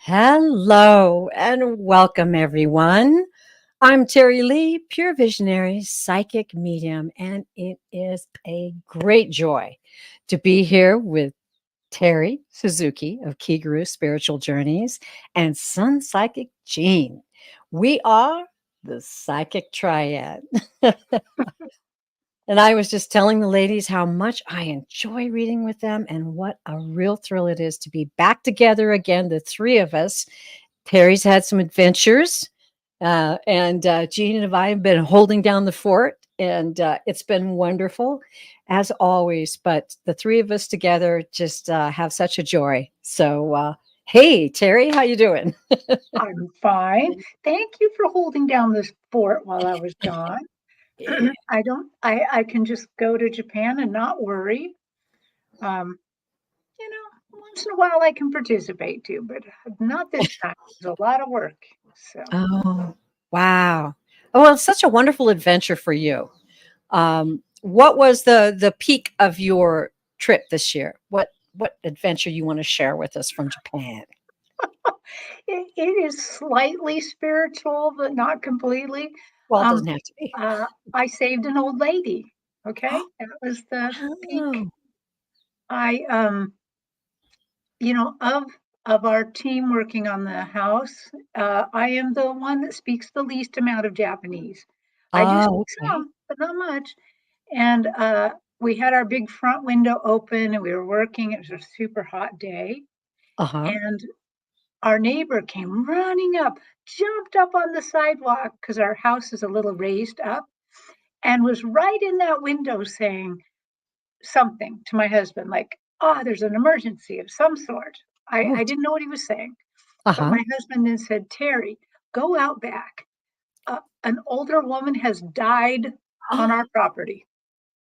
Hello and welcome, everyone. I'm Terri Lee, pure visionary, psychic medium, and it is a great joy to be here with Terri Suzuki of Kigaru Spiritual Journeys and SunPsychic Jean. We are the Psychic Triad. And I was just telling the ladies how much I enjoy reading with them and what a real thrill it is to be back together again, the three of us. Terry's had some adventures, and Jean and I have been holding down the fort, and it's been wonderful as always. But the three of us together just have such a joy. So, hey, Terri, how you doing? I'm fine. Thank you for holding down this fort while I was gone. I can just go to Japan and not worry. Once in a while I can participate too, but not this time. It's a lot of work. So Oh, wow. Oh, well, it's such a wonderful adventure for you. What was the peak of your trip this year? What adventure you want to share with us from Japan? it is slightly spiritual, but not completely. Well, it doesn't have to be. I saved an old lady. Okay, that was the peak. Oh, I of our team working on the house, I am the one that speaks the least amount of Japanese. I do speak okay. some, but not much. And we had our big front window open and we were working. It was a super hot day. Uh-huh. And our neighbor came running up, jumped up on the sidewalk because our house is a little raised up, and was right in that window saying something to my husband, like, "Oh, there's an emergency of some sort." Oh, I didn't know what he was saying. But uh-huh. my husband then said, "Terri, go out back. An older woman has died on our property."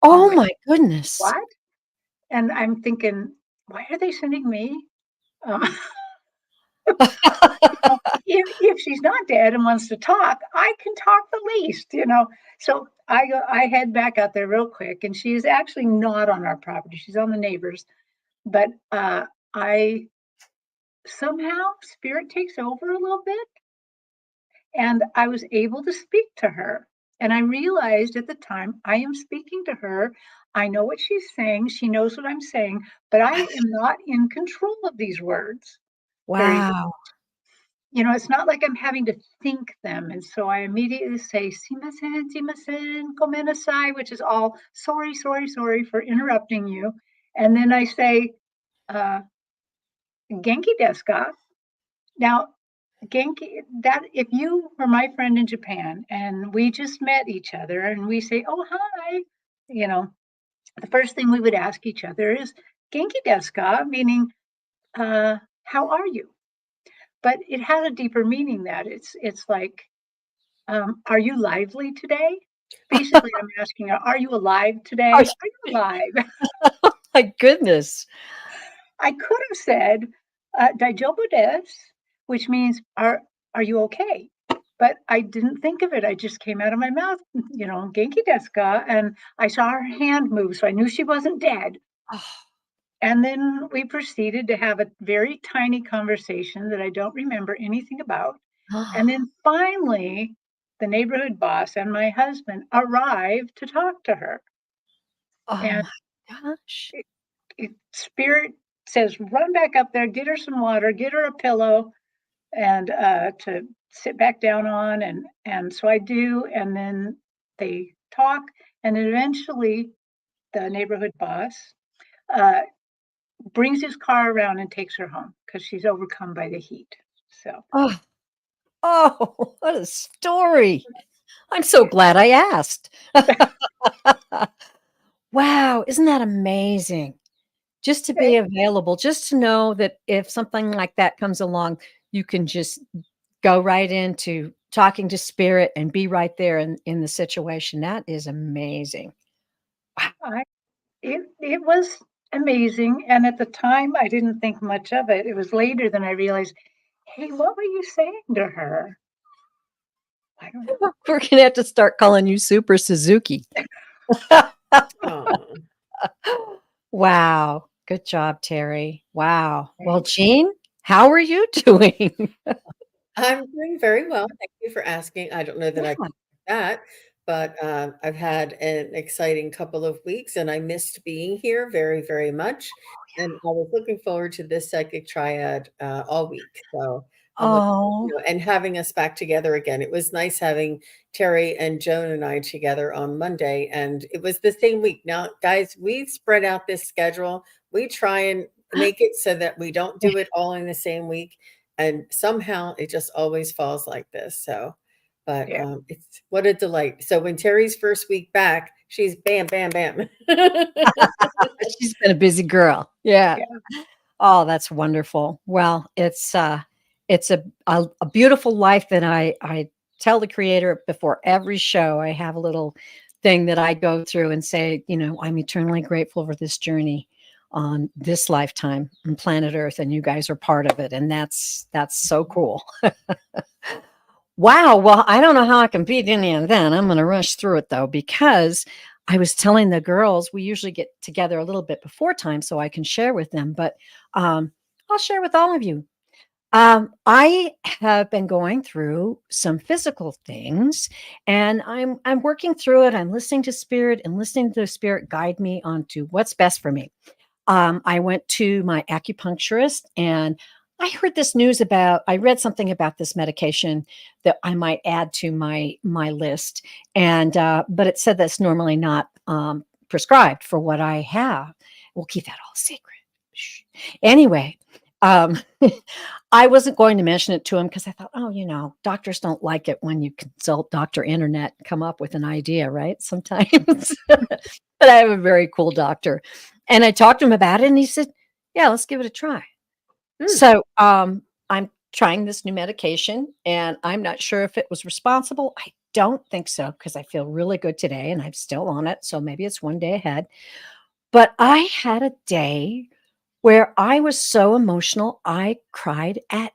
I'm Oh like, my goodness. "What?" And I'm thinking, "Why are they sending me?" Um, if she's not dead and wants to talk, I can talk the least. So I head back out there real quick, and she is actually not on our property. She's on the neighbor's. But I somehow spirit takes over a little bit, and I was able to speak to her. And I realized at the time I am speaking to her. I know what she's saying. She knows what I'm saying, but I am not in control of these words. Very, Wow. it's not like I'm having to think them. And so I immediately say, simasen, gomenasai, which is all sorry, sorry, sorry for interrupting you. And then I say, genki desu ka? Now, Genki, that if you were my friend in Japan and we just met each other and we say, "Oh, hi," you know, the first thing we would ask each other is "Genki desu ka?" Meaning, "How are you?" But it has a deeper meaning that it's like, "Are you lively today?" Basically, I'm asking, "Are you alive Oh, today? Are you alive?" my goodness. I could have said "Daijobu desu," which means "Are you okay?" But I didn't think of it. I just came out of my mouth, "Genki desu ka?" And I saw her hand move, so I knew she wasn't dead. And then we proceeded to have a very tiny conversation that I don't remember anything about. And then finally, the neighborhood boss and my husband arrived to talk to her. Oh And my gosh. spirit says, "Run back up there, get her some water, get her a pillow, and to sit back down on." And so I do, and then they talk, and then eventually the neighborhood boss uh, brings his car around and takes her home because she's overcome by the heat. So Oh, oh, what a story. I'm so glad I asked. Wow, isn't that amazing? just to be available, just to know that if something like that comes along, you can just go right into talking to spirit and be right there in the situation. That is amazing. I it was amazing, and at the time, I didn't think much of it. It was later than I realized, "Hey, what were you saying to her?" I don't know. We're gonna have to start calling you Super Suzuki. Oh, Wow. Good job, Terri. Wow. Well, Thanks. Jean, how are you doing? I'm doing very well. Thank you for asking. I don't know that I can Yeah. do that, but I've had an exciting couple of weeks and I missed being here very, very much. And I was looking forward to this psychic triad all week. So I'm looking, Oh, and having us back together again. It was nice having Terry and Joan and I together on Monday, and it was the same week. Now, guys, we spread out this schedule. We try and make it so that we don't do it all in the same week, and somehow it just always falls like this. So, but Yeah. it's what a delight. So when Terry's first week back, she's bam, bam, bam. she's been a busy girl. Yeah. Yeah. Oh, that's wonderful. Well, it's a beautiful life that I tell the creator before every show. I have a little thing that I go through and say, I'm eternally grateful for this journey on this lifetime on planet Earth, and you guys are part of it. And that's so cool. Wow. Well, I don't know how I can beat any of that. I'm going to rush through it though, because I was telling the girls we usually get together a little bit before time so I can share with them, but I'll share with all of you. I have been going through some physical things, and I'm working through it. I'm listening to spirit and listening to spirit guide me onto what's best for me. I went to my acupuncturist and I read something about this medication that I might add to my list. And, but it said that's normally not prescribed for what I have. We'll keep that all secret. Shh. Anyway, um, I wasn't going to mention it to him because I thought, oh, doctors don't like it when you consult Dr. Internet and come up with an idea, right? Sometimes. But I have a very cool doctor. And I talked to him about it and he said, yeah, let's give it a try. So I'm trying this new medication and I'm not sure if it was responsible. I don't think so because I feel really good today and I'm still on it. So maybe it's one day ahead. But I had a day where I was so emotional, I cried at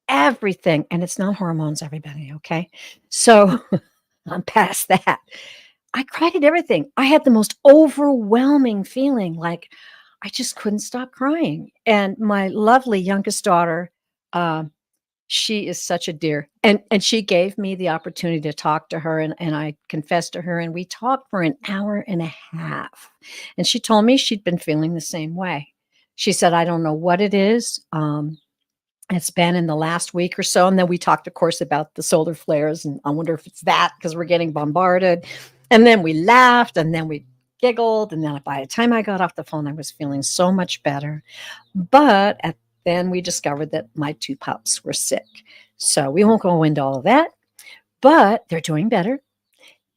everything. And it's not hormones, everybody. Okay. So I'm past that. I cried at everything. I had the most overwhelming feeling, like I just couldn't stop crying. And my lovely youngest daughter, um, she is such a dear, and she gave me the opportunity to talk to her, and I confessed to her, and we talked for an hour and a half. And she told me she'd been feeling the same way. She said, "I don't know what it is. It's been in the last week or so." And then we talked, of course, about the solar flares. And I wonder if it's that because we're getting bombarded. And then we laughed and then we giggled. And then by the time I got off the phone, I was feeling so much better. But then we discovered that my two pups were sick. So we won't go into all of that, but they're doing better.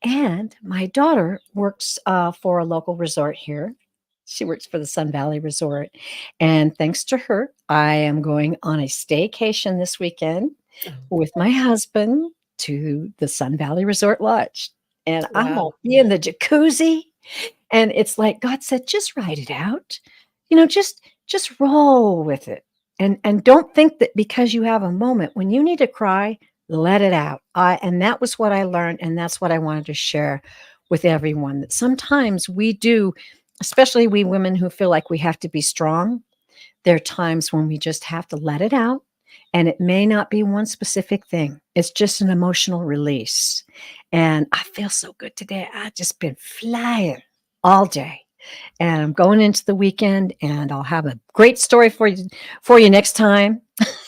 And my daughter works for a local resort here. She works for the Sun Valley Resort. And thanks to her, I am going on a staycation this weekend with my husband to the Sun Valley Resort Lodge. And I'm going Wow. to be in the jacuzzi. And it's like God said, just write it out. Just roll with it. And don't think that because you have a moment when you need to cry, let it out. And that was what I learned, and that's what I wanted to share with everyone. That sometimes we do, especially we women who feel like we have to be strong. There are times when we just have to let it out, and it may not be one specific thing. It's just an emotional release. And I feel so good today. I've just been flying all day. And I'm going into the weekend, and I'll have a great story for you next time.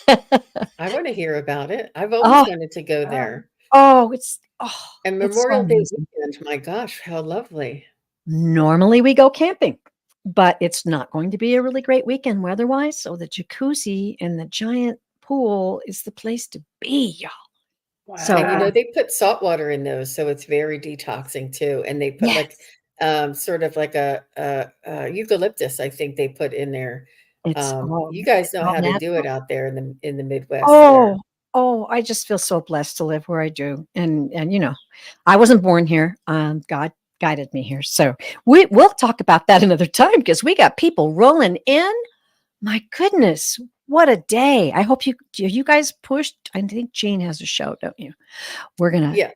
I want to hear about it. I've always Oh, wanted to go there. oh, And it's so Memorial Day amazing. weekend, my gosh, how lovely. Normally we go camping, but it's not going to be a really great weekend weather-wise. So the jacuzzi and the giant pool is the place to be, y'all. So And Wow. they put salt water in those, so it's very detoxing too. And they put like yes, sort of like a eucalyptus, I think they put in there. It's all You guys know all how to do natural. it out there in the Midwest there. Oh, I just feel so blessed to live where I do. And I wasn't born here. God guided me here. So we'll talk about that another time because we got people rolling in. My goodness, what a day. I hope you guys pushed. I think Jean has a show, don't you? Yeah.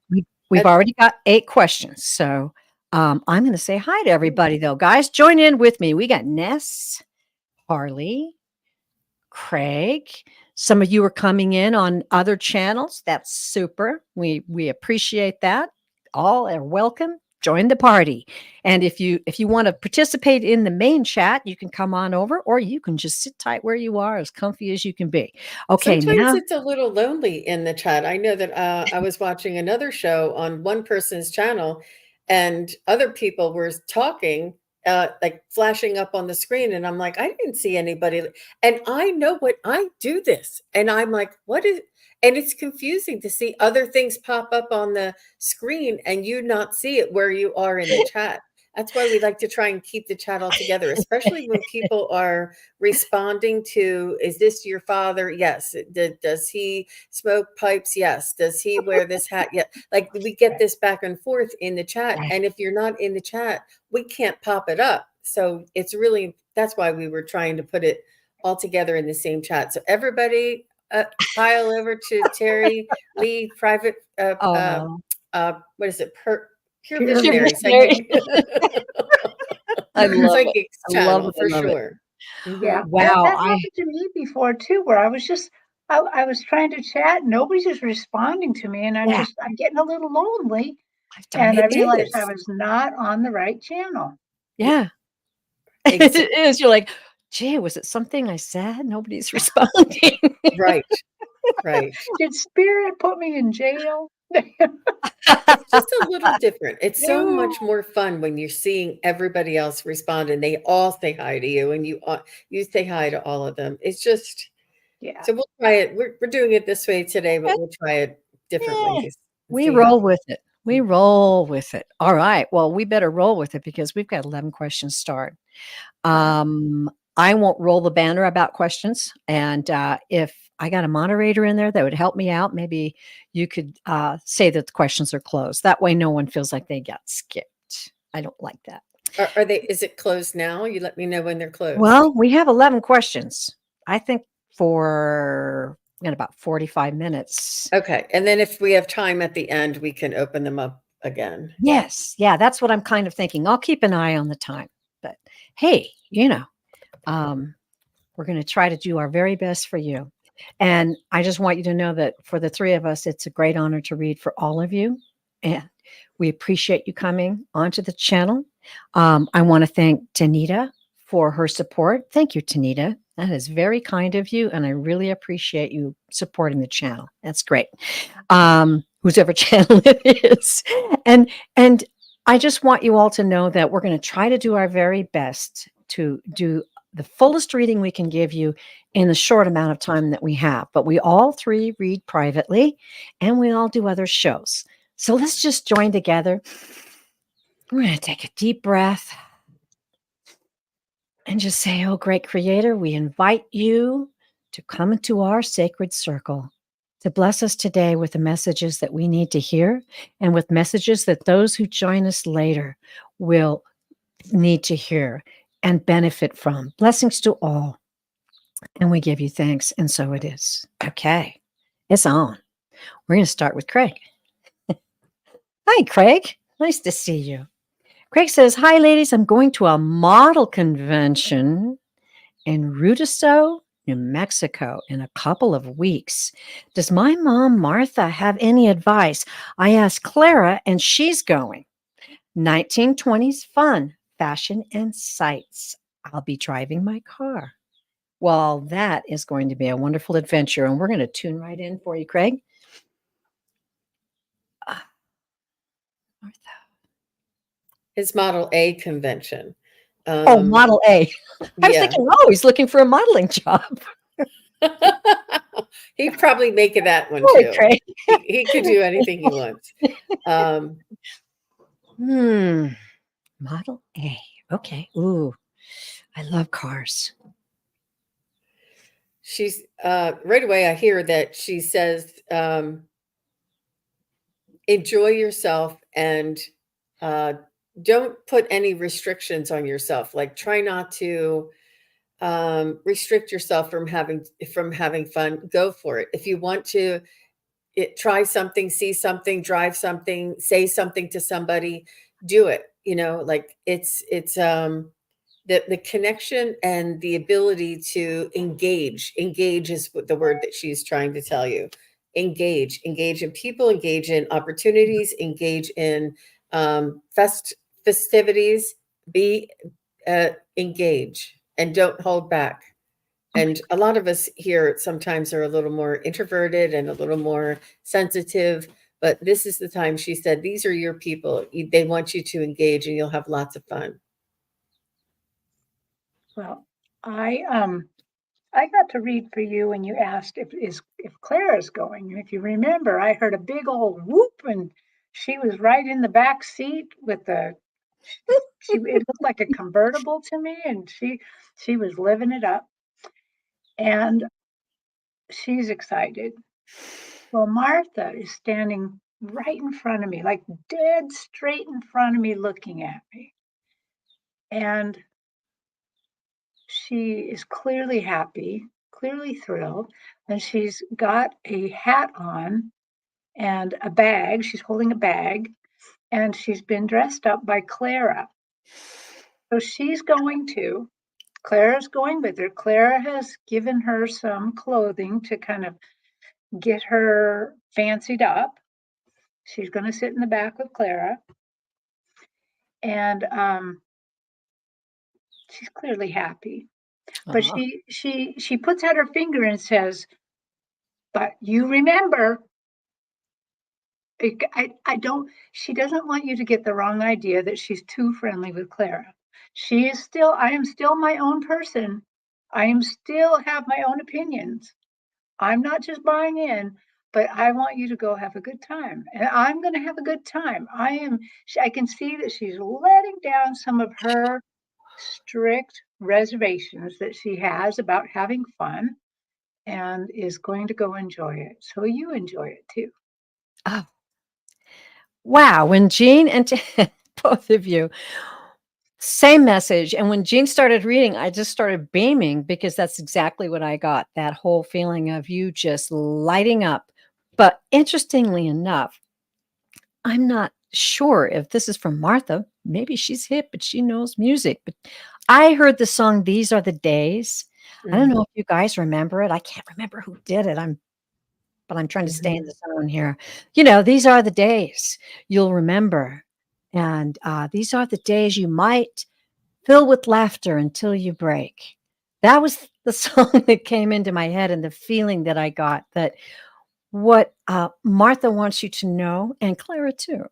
We've already got 8 questions. So I'm going to say hi to everybody though. Guys, join in with me. We got Ness, Harley, Craig. Some of you are coming in on other channels. That's super. We appreciate that. All are welcome. Join the party. And if you want to participate in the main chat, you can come on over, or you can just sit tight where you are, as comfy as you can be. Okay, Sometimes now it's a little lonely in the chat. I know that I was watching another show on one person's channel, and other people were talking, like flashing up on the screen, and I'm like, I didn't see anybody. And I know what I do this, and I'm like, what is? And it's confusing to see other things pop up on the screen and you not see it where you are in the chat. That's why we like to try and keep the chat all together, especially when people are responding to, is this your father? Yes. Does he smoke pipes? Yes. Does he wear this hat? Yeah. Like we get this back and forth in the chat. And if you're not in the chat, we can't pop it up. So it's really, that's why we were trying to put it all together in the same chat. So everybody pile over to Terri Lee private, what is it? Pure Visionary Psychic. I love it. Psychics I love channel it. for sure. Yeah. Wow. That happened to me before too, where I was just, I was trying to chat. Nobody's just responding to me. And I'm getting a little lonely. And I realized I was not on the right channel. Yeah. It is. You're like, gee, was it something I said? Nobody's responding. Right. Right. Did spirit put me in jail? It's just a little different. It's so much more fun when you're seeing everybody else respond and they all say hi to you and you say hi to all of them. It's just, yeah. So we'll try it. We're doing it this way today, but we'll try it differently. We roll with it. We roll with it. All right. Well, we better roll with it because we've got 11 questions start. I won't roll the banner about questions. And if I got a moderator in there that would help me out, maybe you could say that the questions are closed. That way no one feels like they got skipped. I don't like that. Are they, is it closed now? You let me know when they're closed. Well, we have 11 questions. I think for in about 45 minutes. Okay. And then if we have time at the end, we can open them up again. Yes. Yeah, that's what I'm kind of thinking. I'll keep an eye on the time. But hey, we're going to try to do our very best for you. And I just want you to know that for the 3 of us, it's a great honor to read for all of you. And we appreciate you coming onto the channel. I want to thank Tanita for her support. Thank you, Tanita. That is very kind of you. And I really appreciate you supporting the channel. That's great. Whoever channel it is. And I just want you all to know that we're going to try to do our very best to do the fullest reading we can give you in the short amount of time that we have. But we all 3 read privately and we all do other shows. So let's just join together. We're going to take a deep breath and just say, oh, great creator, we invite you to come into our sacred circle to bless us today with the messages that we need to hear and with messages that those who join us later will need to hear and benefit from. Blessings to all. And we give you thanks. And so it is. Okay. It's on. We're going to start with Craig. Hi, Craig. Nice to see you. Craig says, hi, ladies. I'm going to a model convention in Ruidoso, New Mexico in a couple of weeks. Does my mom, Martha, have any advice? I asked Clara, and she's going. 1920s fun, fashion, and sights. I'll be driving my car. Well, that is going to be a wonderful adventure, and we're going to tune right in for you, Craig. Martha. His Model A convention. Model A. I was thinking, he's looking for a modeling job. He'd probably make it that one Holy too. Craig. He could do anything he wants. Model A. Okay. Ooh, I love cars. She's right away. I hear that she says, enjoy yourself and don't put any restrictions on yourself. Like try not to restrict yourself from having fun. Go for it. If you want to try something, see something, drive something, say something to somebody, do it. Like it's the connection and the ability to engage is the word that she's trying to tell you. Engage in people, engage in opportunities, engage in festivities. Be engage and don't hold back. And a lot of us here sometimes are a little more introverted and a little more sensitive, but this is the time. She said, these are your people. They want you to engage and you'll have lots of fun. Well, I got to read for you when you asked if Clara's going. And if you remember, I heard a big old whoop, and she was right in the back seat with it looked like a convertible to me, and she was living it up, and she's excited. Well, Martha is standing right in front of me, like dead straight in front of me, looking at me. And she is clearly happy, clearly thrilled, and she's got a hat on and a bag. She's holding a bag, and she's been dressed up by Clara. So Clara's going with her. Clara has given her some clothing to kind of get her fancied up. She's going to sit in the back with Clara. And she's clearly happy. But she puts out her finger and says, but you remember, she doesn't want you to get the wrong idea that she's too friendly with Clara. I am still my own person. Have my own opinions. I'm not just buying in, but I want you to go have a good time. And I'm going to have a good time. I can see that she's letting down some of her strict reservations that she has about having fun and is going to go enjoy it. So you enjoy it too. Oh, wow. When Jean and both of you, same message. And when Jean started reading, I just started beaming because that's exactly what I got. That whole feeling of you just lighting up. But interestingly enough, I'm not sure if this is from Martha. Maybe she's hip, but she knows music. But I heard the song These Are the Days. I don't know if you guys remember it. I can't remember who did it. But I'm trying to stay in the zone here. These are the days you'll remember. And these are the days you might fill with laughter until you break. That was the song that came into my head and the feeling that I got, that what Martha wants you to know, and Clara too,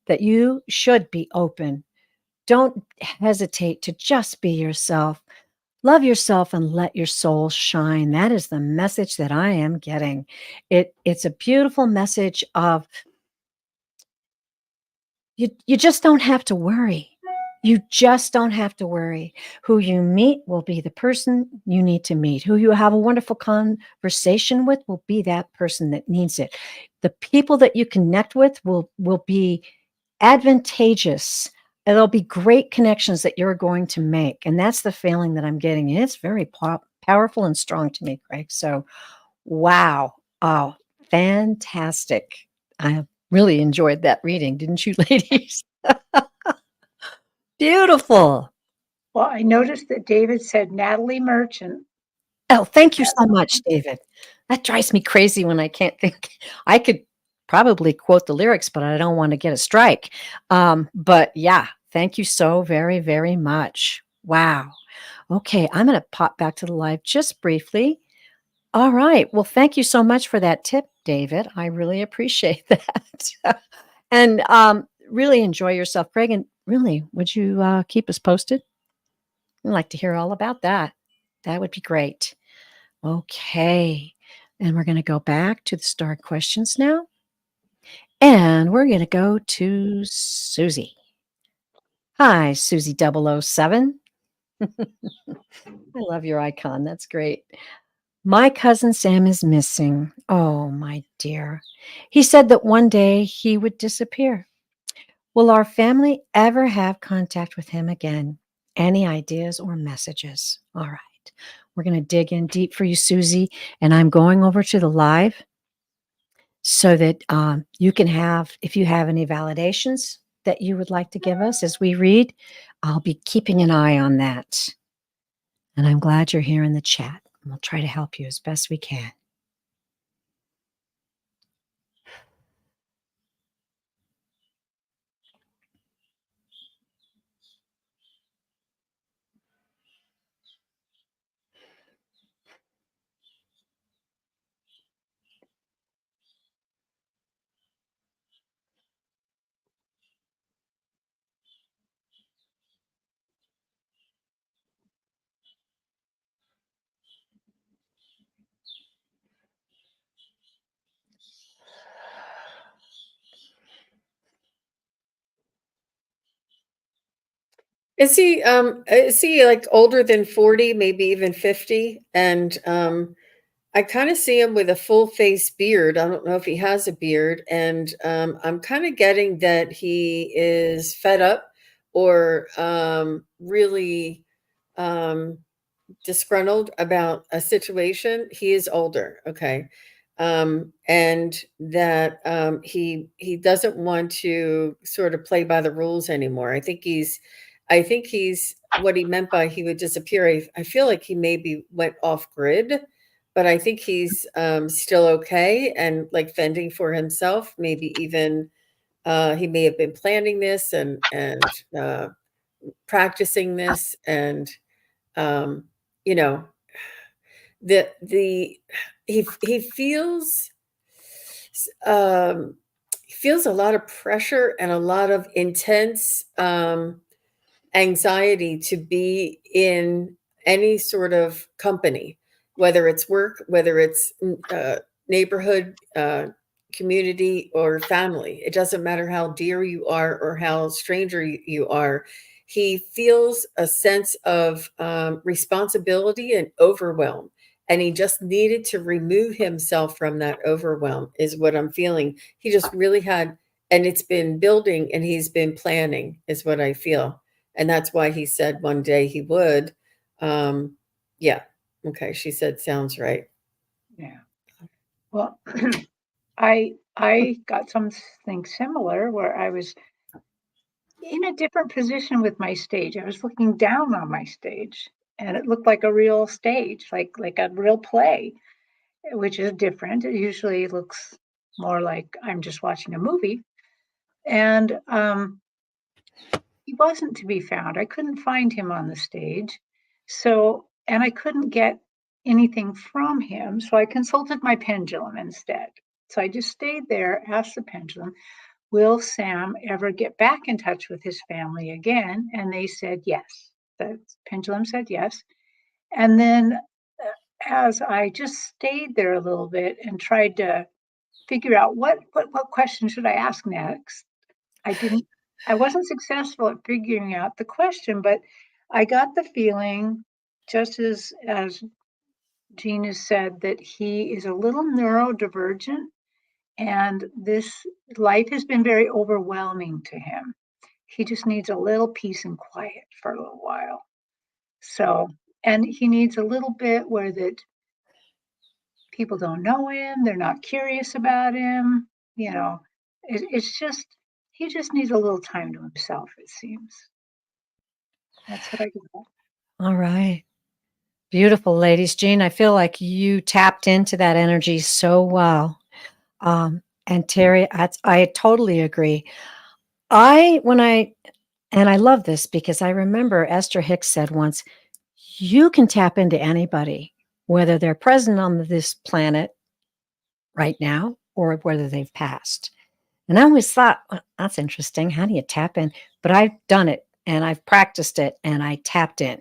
that you should be open. Don't hesitate to just be yourself. Love yourself and let your soul shine. That is the message that I am getting. It's a beautiful message of you just don't have to worry. You just don't have to worry. Who you meet will be the person you need to meet. Who you have a wonderful conversation with will be that person that needs it. The people that you connect with will be advantageous. There'll be great connections that you're going to make. And that's the feeling that I'm getting. And it's very powerful and strong to me, Craig. So, wow. Oh, fantastic. I really enjoyed that reading. Didn't you, ladies? Beautiful. Well, I noticed that David said Natalie Merchant. Oh, thank you so much, David. That drives me crazy when I can't think. I could probably quote the lyrics, but I don't want to get a strike. But yeah, thank you so very, very much. Wow. Okay, I'm going to pop back to the live just briefly. All right. Well, thank you so much for that tip, David. I really appreciate that. And really enjoy yourself, Craig. And really, would you keep us posted? I'd like to hear all about that. That would be great. Okay. And we're going to go back to the star questions now. And we're going to go to Susie. Hi, Susie 007. I love your icon. That's great. My cousin Sam is missing. Oh, my dear. He said that one day he would disappear. Will our family ever have contact with him again? Any ideas or messages? All right. We're going to dig in deep for you, Susie. And I'm going over to the live so that you can have, if you have any validations that you would like to give us as we read, I'll be keeping an eye on that. And I'm glad you're here in the chat. We'll try to help you as best we can. Is he like older than 40, maybe even 50? And I kind of see him with a full face beard. I don't know if he has a beard. And I'm kind of getting that he is fed up or really disgruntled about a situation. He is older, okay, and that he doesn't want to sort of play by the rules anymore. I think he's what he meant by he would disappear. I feel like he maybe went off grid, but I think he's still okay and like fending for himself. Maybe even he may have been planning this and practicing this and um, you know the he um feels a lot of pressure and a lot of intense anxiety to be in any sort of company, whether it's work, whether it's neighborhood, community, or family. It doesn't matter how dear you are or how stranger you are. He feels a sense of responsibility and overwhelm. And he just needed to remove himself from that overwhelm, is what I'm feeling. He just really had, and it's been building and he's been planning, is what I feel. And that's why he said one day he would. Yeah. Okay. She said, sounds right. Yeah. Well, I got something similar where I was in a different position with my stage. I was looking down on my stage, and it looked like a real stage, like a real play, which is different. It usually looks more like I'm just watching a movie. And he wasn't to be found. I couldn't find him on the stage. So, and I couldn't get anything from him. So I consulted my pendulum instead. So I just stayed there, asked the pendulum, will Sam ever get back in touch with his family again? And they said yes. The pendulum said yes. And then as I just stayed there a little bit and tried to figure out what question should I ask next, I wasn't successful at figuring out the question, but I got the feeling, just as Jean has said, that he is a little neurodivergent, and this life has been very overwhelming to him. He just needs a little peace and quiet for a little while. So, and he needs a little bit where that people don't know him, they're not curious about him, you know. It's just he just needs a little time to himself, it seems. That's what I got. All right. Beautiful, ladies. Jean, I feel like you tapped into that energy so well. And Terri, I totally agree. And I love this because I remember Esther Hicks said once, you can tap into anybody, whether they're present on this planet right now or whether they've passed. And I always thought, well, that's interesting. How do you tap in? But I've done it and I've practiced it and I tapped in.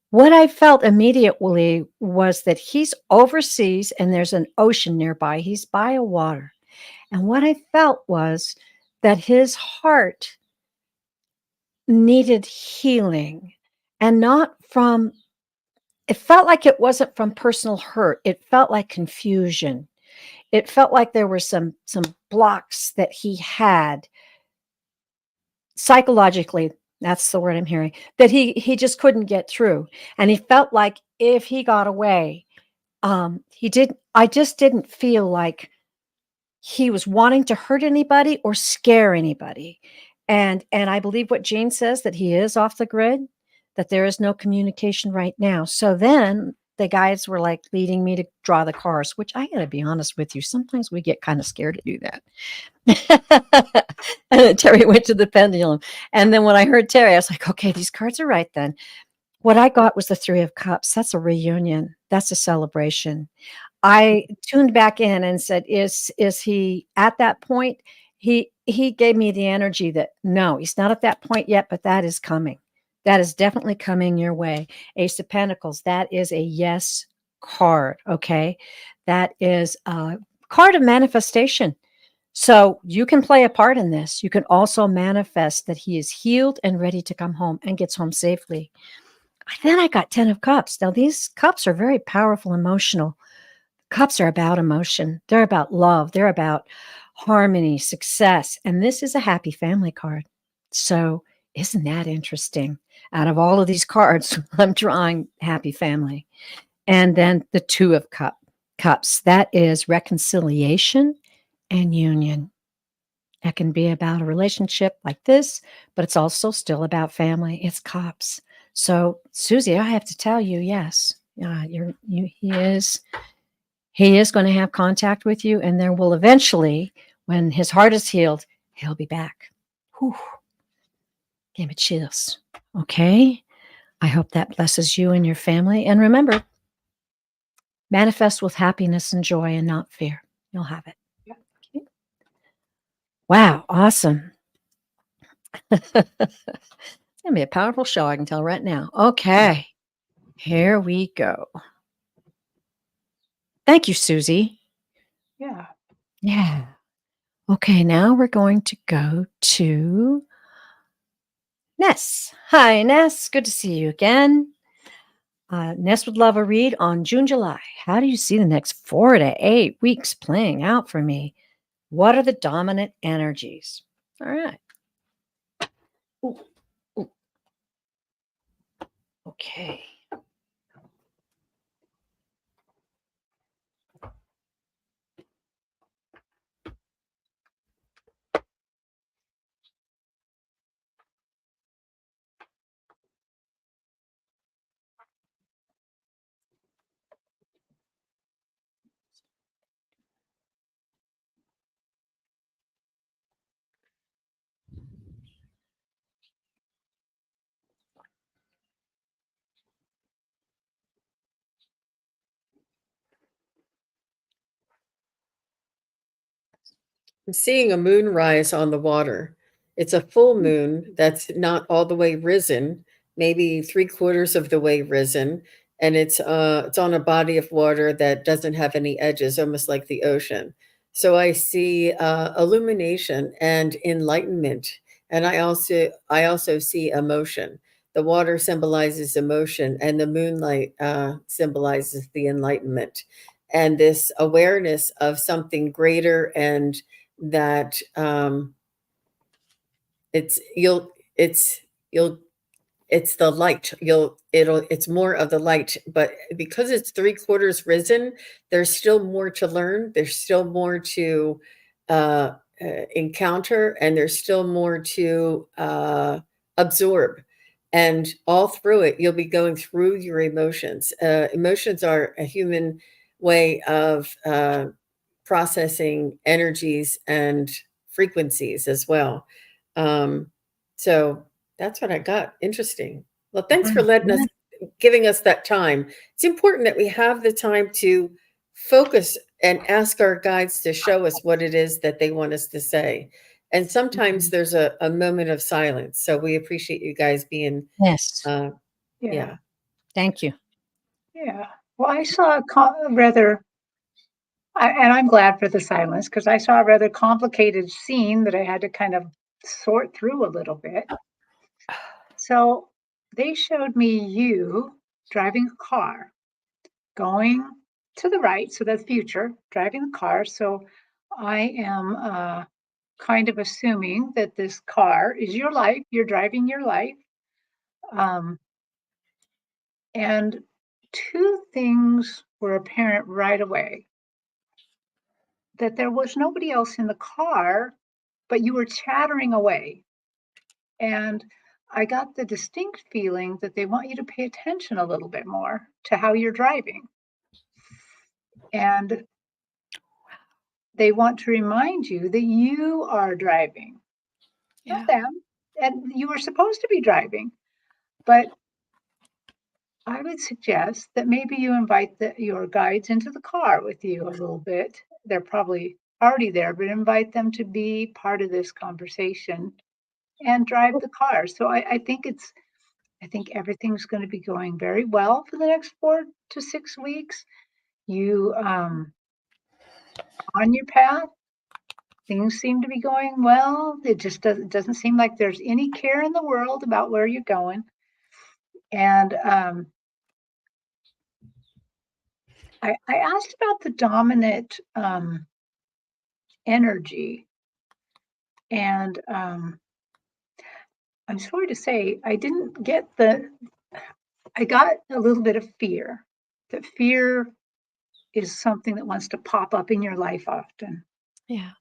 What I felt immediately was that he's overseas and there's an ocean nearby. He's by a water. And what I felt was that his heart needed healing, and not from, it felt like it wasn't from personal hurt. It felt like confusion. It felt like there were some blocks that he had psychologically, that's the word I'm hearing, that he just couldn't get through. And he felt like if he got away, I just didn't feel like he was wanting to hurt anybody or scare anybody. And I believe what Jane says, that he is off the grid, that there is no communication right now. So then the guides were like leading me to draw the cards, which I got to be honest with you, sometimes we get kind of scared to do that. And then Terri went to the pendulum. And then when I heard Terri, I was like, okay, these cards are right then. What I got was the Three of Cups. That's a reunion. That's a celebration. I tuned back in and said, is he at that point? He gave me the energy that no, he's not at that point yet, but that is coming. That is definitely coming your way. Ace of Pentacles, that is a yes card, okay? That is a card of manifestation. So you can play a part in this. You can also manifest that he is healed and ready to come home and gets home safely. Then I got 10 of Cups. Now, these cups are very powerful, emotional. Cups are about emotion. They're about love. They're about harmony, success. And this is a happy family card. So isn't that interesting? Out of all of these cards, I'm drawing happy family. And then the Two of Cups. That is reconciliation and union. That can be about a relationship like this, but it's also still about family. It's Cups. So, Susie, I have to tell you, yes, he is going to have contact with you, and there will eventually, when his heart is healed, he'll be back. Whew. Gave me chills. Okay. I hope that blesses you and your family. And remember, manifest with happiness and joy and not fear. You'll have it. Okay. Wow. Awesome. It's going to be a powerful show, I can tell right now. Okay. Here we go. Thank you, Susie. Yeah. Yeah. Okay, now we're going to go to Ness. Hi, Ness. Good to see you again. Ness would love a read on June, July. How do you see the next 4 to 8 weeks playing out for me? What are the dominant energies? All right. Ooh, ooh. Okay. I'm seeing a moon rise on the water. It's a full moon that's not all the way risen, maybe 3/4 of the way risen, and it's on a body of water that doesn't have any edges, almost like the ocean. So I see illumination and enlightenment, and I also see emotion. The water symbolizes emotion, and the moonlight symbolizes the enlightenment, and this awareness of something greater, and that it's you'll it's the light, it's more of the light, but because it's 3/4 risen, there's still more to learn, there's still more to uh, encounter, and there's still more to absorb, and all through it you'll be going through your emotions. Emotions are a human way of processing energies and frequencies as well. Um, so that's what I got. Interesting. Well, thanks for giving us that time. It's important that we have the time to focus and ask our guides to show us what it is that they want us to say. And sometimes there's a moment of silence. So we appreciate you guys being, Yes. Yeah. yeah. Thank you. Yeah. Well, I saw and I'm glad for the silence because I saw a rather complicated scene that I had to kind of sort through a little bit. So they showed me you driving a car, going to the right, so that's future, driving the car. So I am kind of assuming that this car is your life. You're driving your life. Um, and two things were apparent right away: that there was nobody else in the car, but you were chattering away. And I got the distinct feeling that they want you to pay attention a little bit more to how you're driving. And they want to remind you that you are driving, Yeah. not them. And you were supposed to be driving. But I would suggest that maybe you invite your guides into the car with you a little bit. They're probably already there, but invite them to be part of this conversation and drive the car. So I think everything's going to be going very well for the next 4 to 6 weeks. You on your path. Things seem to be going well. It just doesn't seem like there's any care in the world about where you're going. And I asked about the dominant energy, and I'm sorry to say I didn't get I got a little bit of fear. That fear is something that wants to pop up in your life often. Yeah.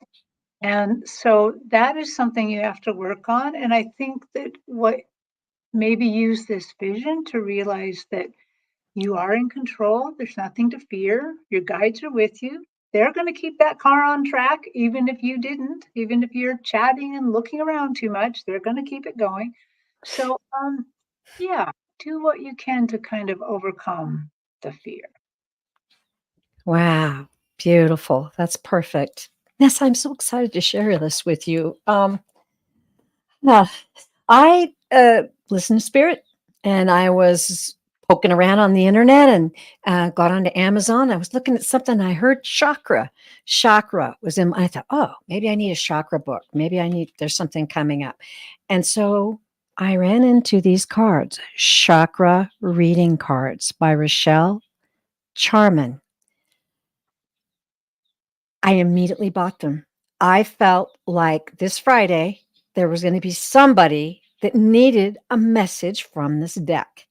And so that is something you have to work on. And I think that maybe use this vision to realize that you are in control. There's nothing to fear. Your guides are with you. They're going to keep that car on track, even if you didn't, even if you're chatting and looking around too much, they're going to keep it going. So, yeah, do what you can to kind of overcome the fear. Wow. Beautiful. That's perfect. Yes, I'm so excited to share this with you. Now, I listen to Spirit, and I was poking around on the internet and got onto Amazon. I was looking at something. I heard chakra. Chakra was in. I thought, oh, maybe I need a chakra book. Maybe there's something coming up. And so I ran into these cards, chakra reading cards by Rochelle Charman. I immediately bought them. I felt like this Friday there was going to be somebody that needed a message from this deck,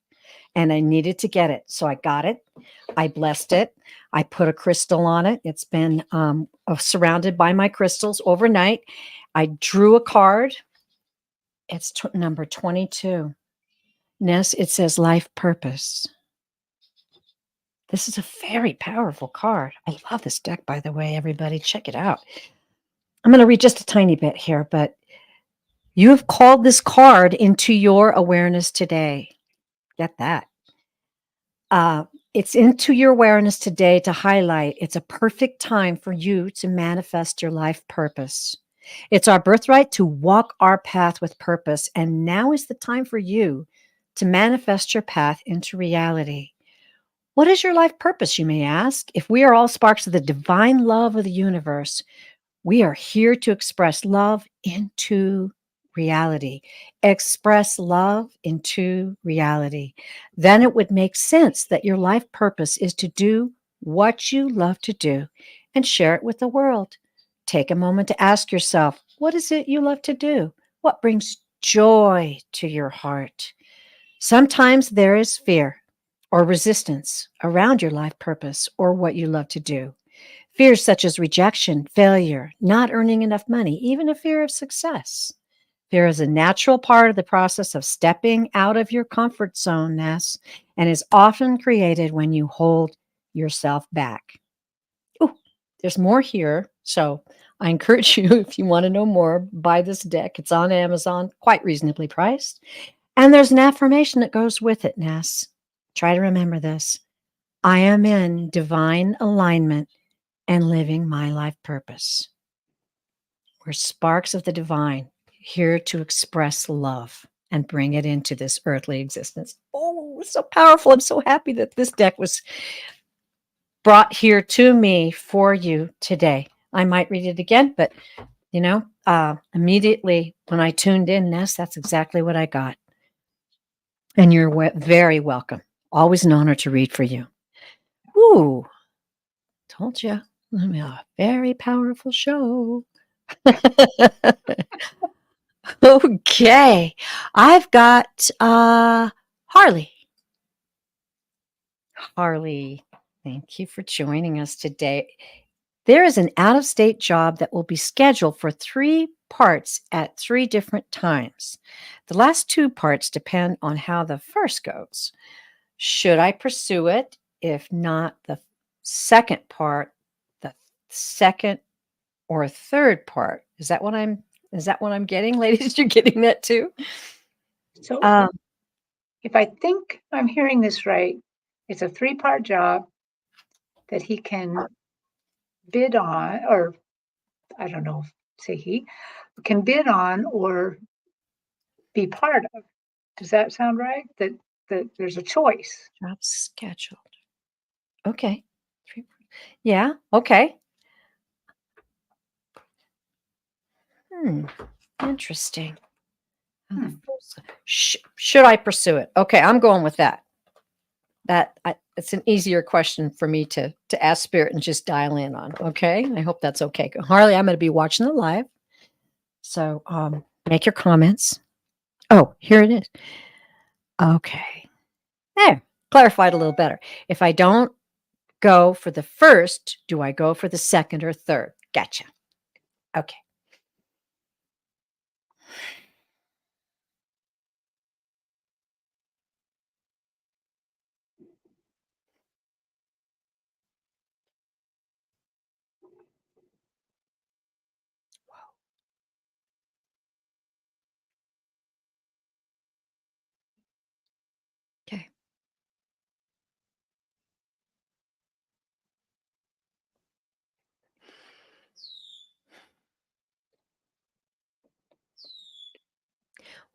and I needed to get it. So I got it. I blessed it. I put a crystal on it. It's been surrounded by my crystals overnight. I drew a card. It's number 22. Ness, it says life purpose. This is a very powerful card. I love this deck, by the way, everybody. Check it out. I'm going to read just a tiny bit here, but you have called this card into your awareness today. Get that. It's into your awareness today to highlight it's a perfect time for you to manifest your life purpose. It's our birthright to walk our path with purpose, and now is the time for you to manifest your path into reality. What is your life purpose, you may ask? If we are all sparks of the divine love of the universe, we are here to express love into reality. Express love into reality. Then it would make sense that your life purpose is to do what you love to do and share it with the world. Take a moment to ask yourself, what is it you love to do? What brings joy to your heart? Sometimes there is fear or resistance around your life purpose or what you love to do. Fears such as rejection, failure, not earning enough money, even a fear of success. Fear is a natural part of the process of stepping out of your comfort zone, Ness, and is often created when you hold yourself back. Oh, there's more here. So I encourage you, if you want to know more, buy this deck. It's on Amazon, quite reasonably priced. And there's an affirmation that goes with it, Ness. Try to remember this. I am in divine alignment and living my life purpose. We're sparks of the divine, here to express love and bring it into this earthly existence. Oh, it's so powerful. I'm so happy that this deck was brought here to me for you today. I might read it again, but immediately when I tuned in, Ness, that's exactly what I got. And you're very welcome. Always an honor to read for you. Ooh, told you. A very powerful show. Okay. I've got Harley. Harley, thank you for joining us today. There is an out-of-state job that will be scheduled for 3 parts at 3 different times. The last 2 parts depend on how the first goes. Should I pursue it? If not the second part, the second or third part. Is that what I'm getting, ladies? You're getting that too? So Um, if I think I'm hearing this right, it's a 3-part job that he can bid on, or I don't know, say he can bid on or be part of. Does that sound right? That there's a choice. job scheduled. Okay. Yeah, okay. Interesting. Should I pursue it? Okay, I'm going with that. It's an easier question for me to ask Spirit and just dial in on. Okay, I hope that's okay. Harley, I'm going to be watching the live, so make your comments. Oh, here it is. Okay, there, clarified a little better. If I don't go for the first, do I go for the second or third? Gotcha. Okay. Okay.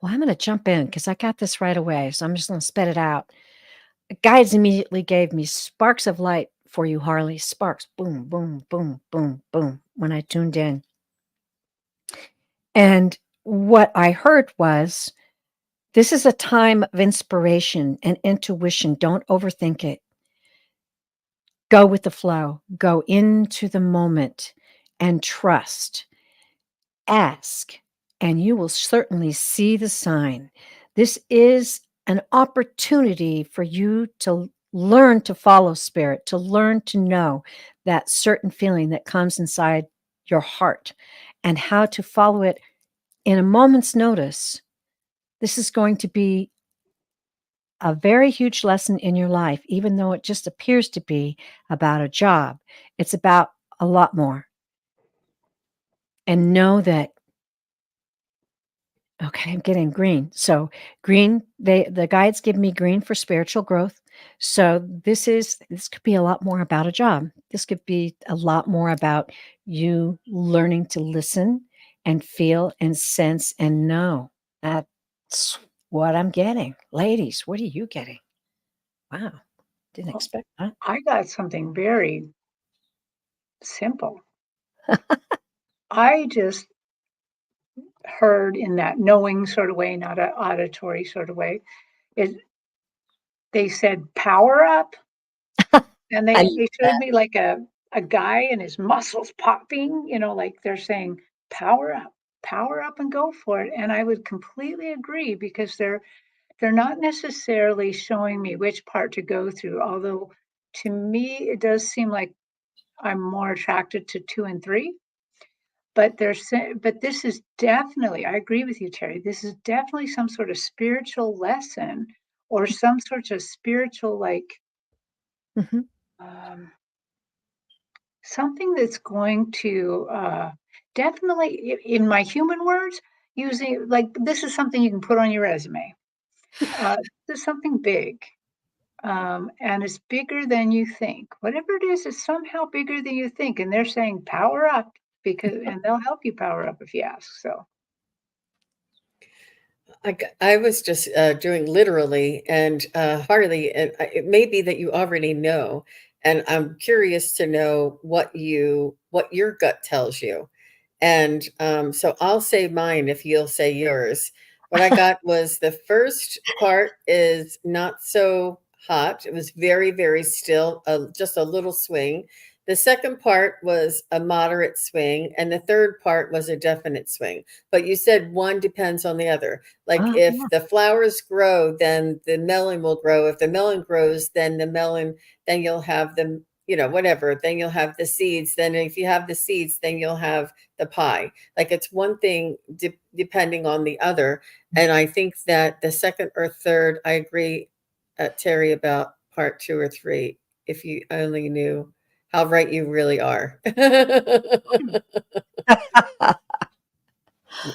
Well, I'm going to jump in because I got this right away. So I'm just going to spit it out. The guides immediately gave me sparks of light for you, Harley. Sparks. Boom, boom, boom, boom, boom. When I tuned in. And what I heard was, this is a time of inspiration and intuition. Don't overthink it. Go with the flow. Go into the moment and trust. Ask, and you will certainly see the sign. This is an opportunity for you to learn to follow spirit, to learn to know that certain feeling that comes inside your heart and how to follow it in a moment's notice. This is going to be a very huge lesson in your life, even though it just appears to be about a job. It's about a lot more. And know that, okay, I'm getting green. So green, the guides give me green for spiritual growth. So this could be a lot more about a job. This could be a lot more about you learning to listen and feel and sense and know. That's what I'm getting. Ladies, what are you getting? Wow. Didn't Well, expect that. I got something very simple. I just heard in that knowing sort of way, not an auditory sort of way, is they said power up, and I they showed me like a guy and his muscles popping, like they're saying power up and go for it. And I would completely agree because they're not necessarily showing me which part to go through, although to me it does seem like I'm more attracted to 2 and 3. But but this is definitely, I agree with you, Terri. This is definitely some sort of spiritual lesson or some sort of spiritual, like, Mhm. um, something that's going to definitely, in my human words, using like this is something you can put on your resume. This is something big, and it's bigger than you think. Whatever it is somehow bigger than you think, and they're saying power up and they'll help you power up if you ask. So. I was just doing literally, and Harley, and it may be that you already know, and I'm curious to know what your gut tells you, and so I'll say mine if you'll say yours. What I got was the first part is not so hot. It was very, very still, just a little swing. The second part was a moderate swing, and the third part was a definite swing. But you said one depends on the other. Like if Yeah. the flowers grow, then the melon will grow. If the melon grows, then then you'll have them, whatever. Then you'll have the seeds. Then if you have the seeds, then you'll have the pie. Like it's one thing depending on the other. And I think that the second or third, I agree, Terri, about part 2 or 3. If you only knew how right you really are.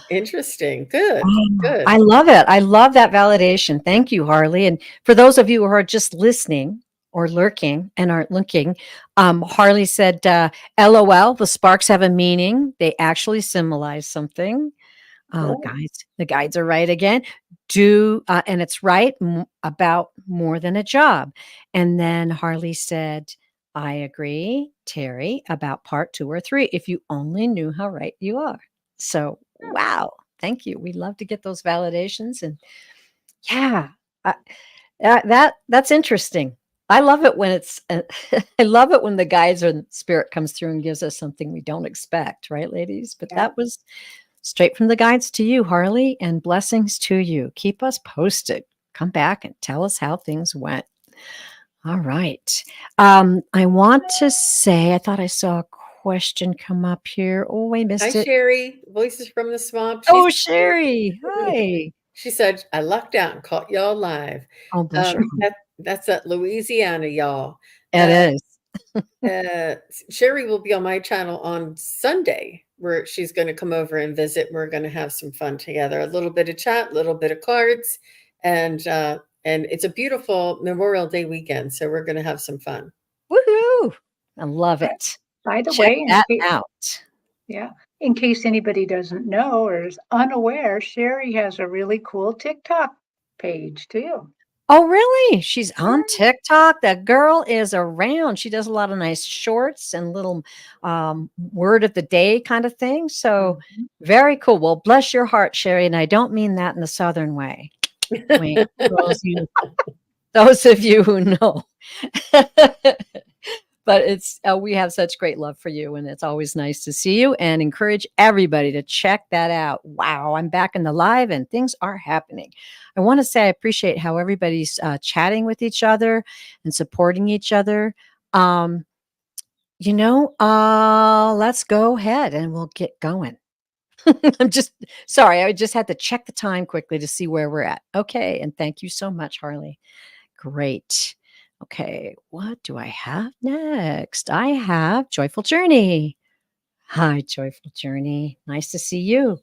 Interesting. Good. Good. I love it. I love that validation. Thank you, Harley. And for those of you who are just listening or lurking and aren't looking, Harley said, LOL, the sparks have a meaning. They actually symbolize something. Cool. The guides are right again. And it's right about more than a job. And then Harley said, I agree, Terri, about part 2 or 3, if you only knew how right you are. So, wow. Thank you. We love to get those validations. And yeah, that's interesting. I love it when I love it when the guides or spirit comes through and gives us something we don't expect, right, ladies? But Yeah. that was straight from the guides to you, Harley, and blessings to you. Keep us posted. Come back and tell us how things went. All right. I want to say, I thought I saw a question come up here. Oh, I Hi, missed it. Sherry. Voices from the Swamp. Oh, Sherry. Hi. She said, I lucked out and caught y'all live. Oh, bless your heart. That's at Louisiana, y'all. It is. Sherry will be on my channel on Sunday, where she's going to come over and visit. We're going to have some fun together. A little bit of chat, a little bit of cards, and it's a beautiful Memorial Day weekend, so we're going to have some fun. Woohoo! I love it. By the Check way, that out. yeah, in case anybody doesn't know or is unaware, Sherry has a really cool TikTok page too. Oh, really? She's on TikTok. That girl is around. She does a lot of nice shorts and little word of the day kind of thing. So very cool. Well, bless your heart, Sherry. And I don't mean that in the Southern way. Wait, those of you who know. But it's we have such great love for you, and it's always nice to see you, and encourage everybody to check that out. Wow, I'm back in the live and things are happening. I want to say I appreciate how everybody's chatting with each other and supporting each other. Let's go ahead and we'll get going. I'm just sorry. I just had to check the time quickly to see where we're at. Okay. And thank you so much, Harley. Great. Okay, what do I have next? I have Joyful Journey. Hi, Joyful Journey. Nice to see you.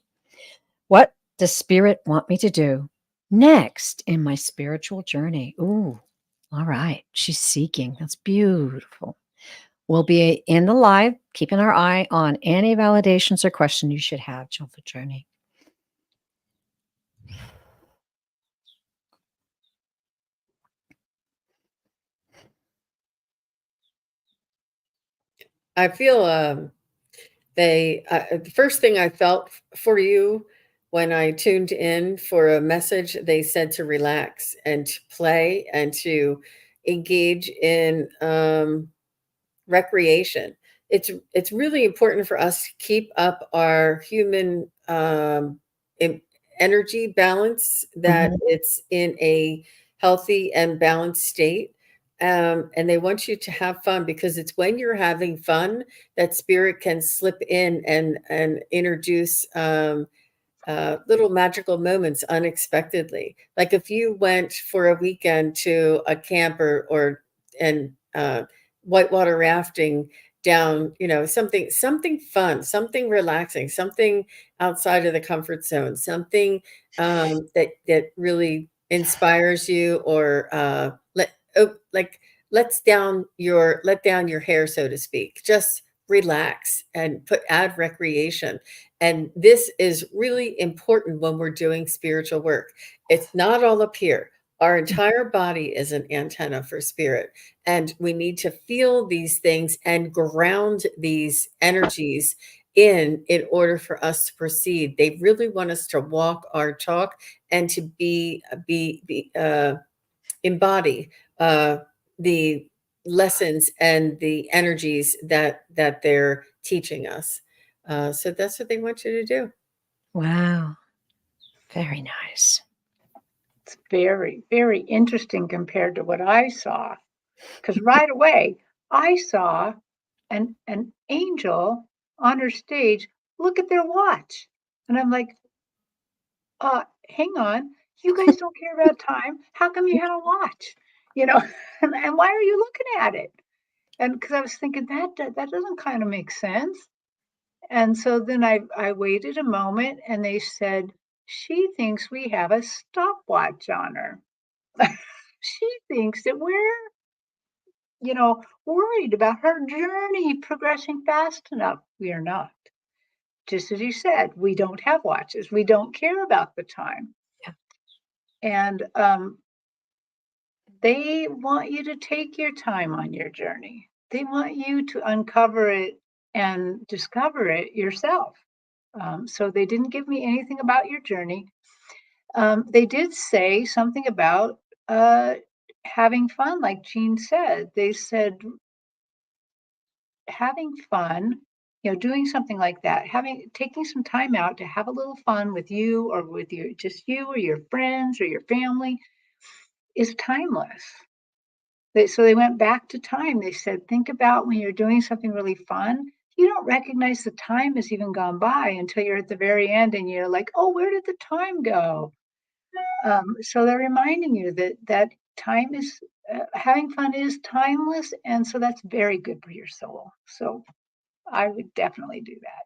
What does Spirit want me to do next in my spiritual journey? Ooh, all right. She's seeking. That's beautiful. We'll be in the live, keeping our eye on any validations or questions you should have, Joyful Journey. I feel the first thing I felt for you when I tuned in for a message, they said to relax and to play and to engage in recreation. It's really important for us to keep up our human energy balance, that it's in a healthy and balanced state. And they want you to have fun, because it's when you're having fun that spirit can slip in and introduce little magical moments unexpectedly. Like if you went for a weekend to a camp and whitewater rafting down, something fun, something relaxing, something outside of the comfort zone, something that really inspires you, or let down your hair, so to speak. Just relax and add recreation. And this is really important when we're doing spiritual work. It's not all up here. Our entire body is an antenna for spirit, and we need to feel these things and ground these energies in order for us to proceed. They really want us to walk our talk and to embody the lessons and the energies that they're teaching us. So that's what they want you to do. Wow. Very nice. It's very, very interesting compared to what I saw. Because right away, I saw an angel on her stage look at their watch. And I'm like, hang on, you guys don't care about time. How come you have a watch? You know, and why are you looking at it? And because I was thinking that doesn't kind of make sense. And so then I waited a moment and they said, she thinks we have a stopwatch on her. She thinks that we're, worried about her journey progressing fast enough. We are not. Just as you said, we don't have watches. We don't care about the time. Yeah. And they want you to take your time on your journey. They want you to uncover it and discover it yourself. So they didn't give me anything about your journey. They did say something about having fun, like Jean said. They said having fun, doing something like that, taking some time out to have a little fun with you or with you or your friends or your family is timeless. So they went back to time. They said, think about when you're doing something really fun. You don't recognize the time has even gone by until you're at the very end and you're like, oh, where did the time go? So they're reminding you that time is, having fun is timeless. And so that's very good for your soul. So I would definitely do that.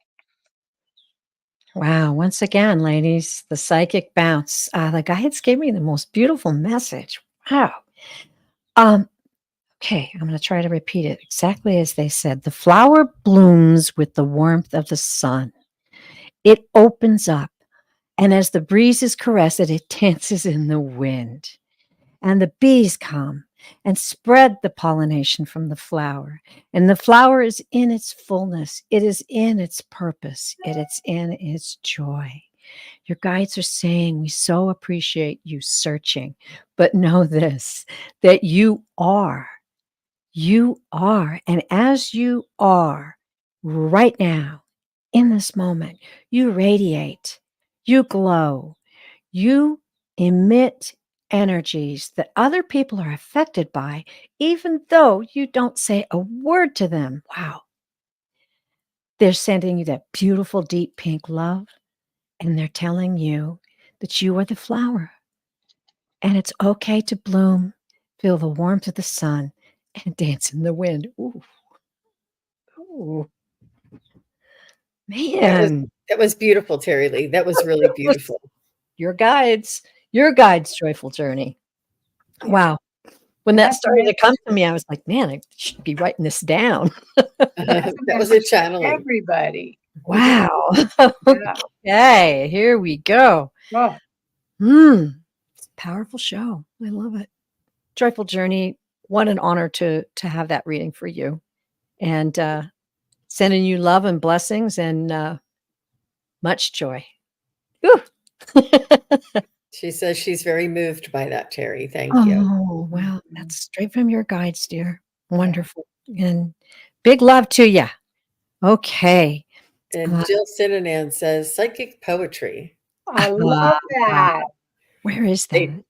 Wow. Once again, ladies, the psychic bounce. The guides gave me the most beautiful message. Wow. Okay, I'm going to try to repeat it exactly as they said. The flower blooms with the warmth of the sun. It opens up, and as the breezes caress it, it dances in the wind. And the bees come and spread the pollination from the flower. And the flower is in its fullness. It is in its purpose. It is in its joy. Your guides are saying, we so appreciate you searching, but know this, that you are. You are. And as you are right now, in this moment, you radiate, you glow, you emit energies that other people are affected by, even though you don't say a word to them. Wow. They're sending you that beautiful, deep pink love, and they're telling you that you are the flower. And it's okay to bloom, feel the warmth of the sun, and dance in the wind. Ooh. Ooh. Man. That was beautiful, Terri Lee. That was really beautiful. Your guide's joyful journey. Wow. When that started to come to me, I was like, man, I should be writing this down. That was a channeling. Everybody. Wow. Okay, here we go. Oh. Powerful show. I love it. Joyful journey. What an honor to have that reading for you. And sending you love and blessings and much joy. She says she's very moved by that, Terri. Thank you. Oh, wow. That's straight from your guides, dear. Wonderful. And big love to you. Okay. And Jill Sinanan says psychic poetry. I love that. Where is that?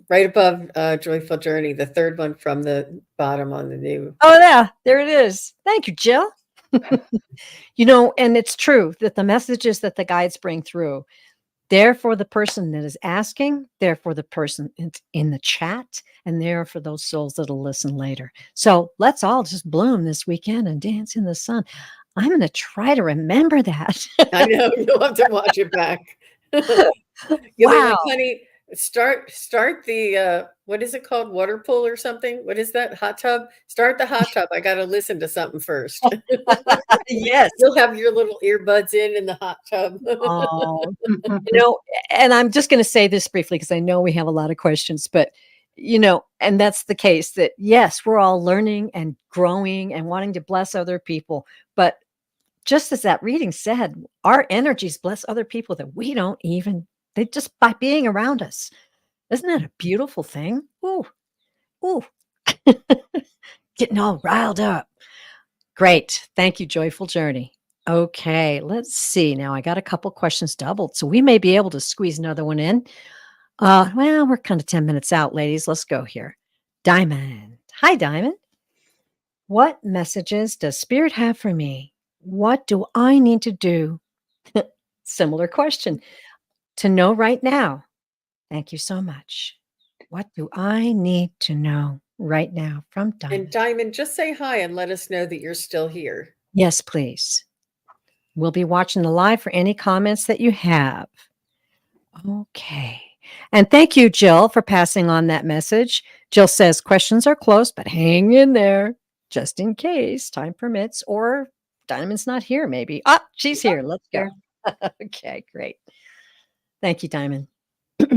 Right above Joyful Journey, the third one from the bottom on the new. Oh, yeah. There it is. Thank you, Jill. And it's true that the messages that the guides bring through, they're for the person that is asking, they're for the person in the chat, and they're for those souls that'll listen later. So let's all just bloom this weekend and dance in the sun. I'm going to try to remember that. I know. You'll have to watch it back. Wow. Honey, start the, what is it called? Water pool or something? What is that? Hot tub? Start the hot tub. I got to listen to something first. Yes. You'll have your little earbuds in the hot tub. Oh, and I'm just going to say this briefly because I know we have a lot of questions, but and that's the case that yes, we're all learning and growing and wanting to bless other people, but just as that reading said, our energies bless other people that we don't even, they just by being around us. Isn't that a beautiful thing? Ooh, ooh, getting all riled up. Great. Thank you, Joyful Journey. Okay, let's see. Now I got a couple questions doubled, so we may be able to squeeze another one in. Well, we're kind of 10 minutes out, ladies. Let's go here. Diamond. Hi, Diamond. What messages does Spirit have for me? What do I need to do? Similar question. To know right now. Thank you so much. What do I need to know right now from And Diamond? Diamond, just say hi and let us know that you're still here. Yes, please. We'll be watching the live for any comments that you have. Okay. And thank you, Jill, for passing on that message. Jill says questions are close, but hang in there just in case time permits or Diamond's not here, maybe. Ah, she's here. Let's go. Okay, great. Thank you, Diamond. What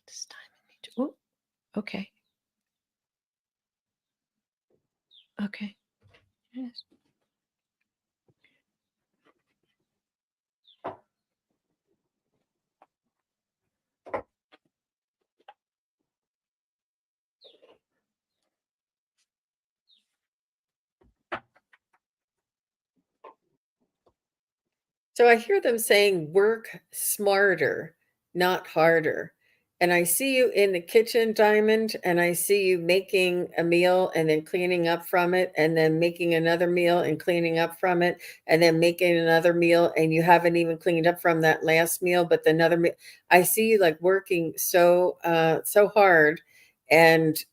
does Diamond need to? Oh, okay. Okay. Yes. So I hear them saying, work smarter, not harder. And I see you in the kitchen, Diamond, and I see you making a meal and then cleaning up from it, and then making another meal and cleaning up from it, and then making another meal, and you haven't even cleaned up from that last meal, but another meal. I see you like working so hard, and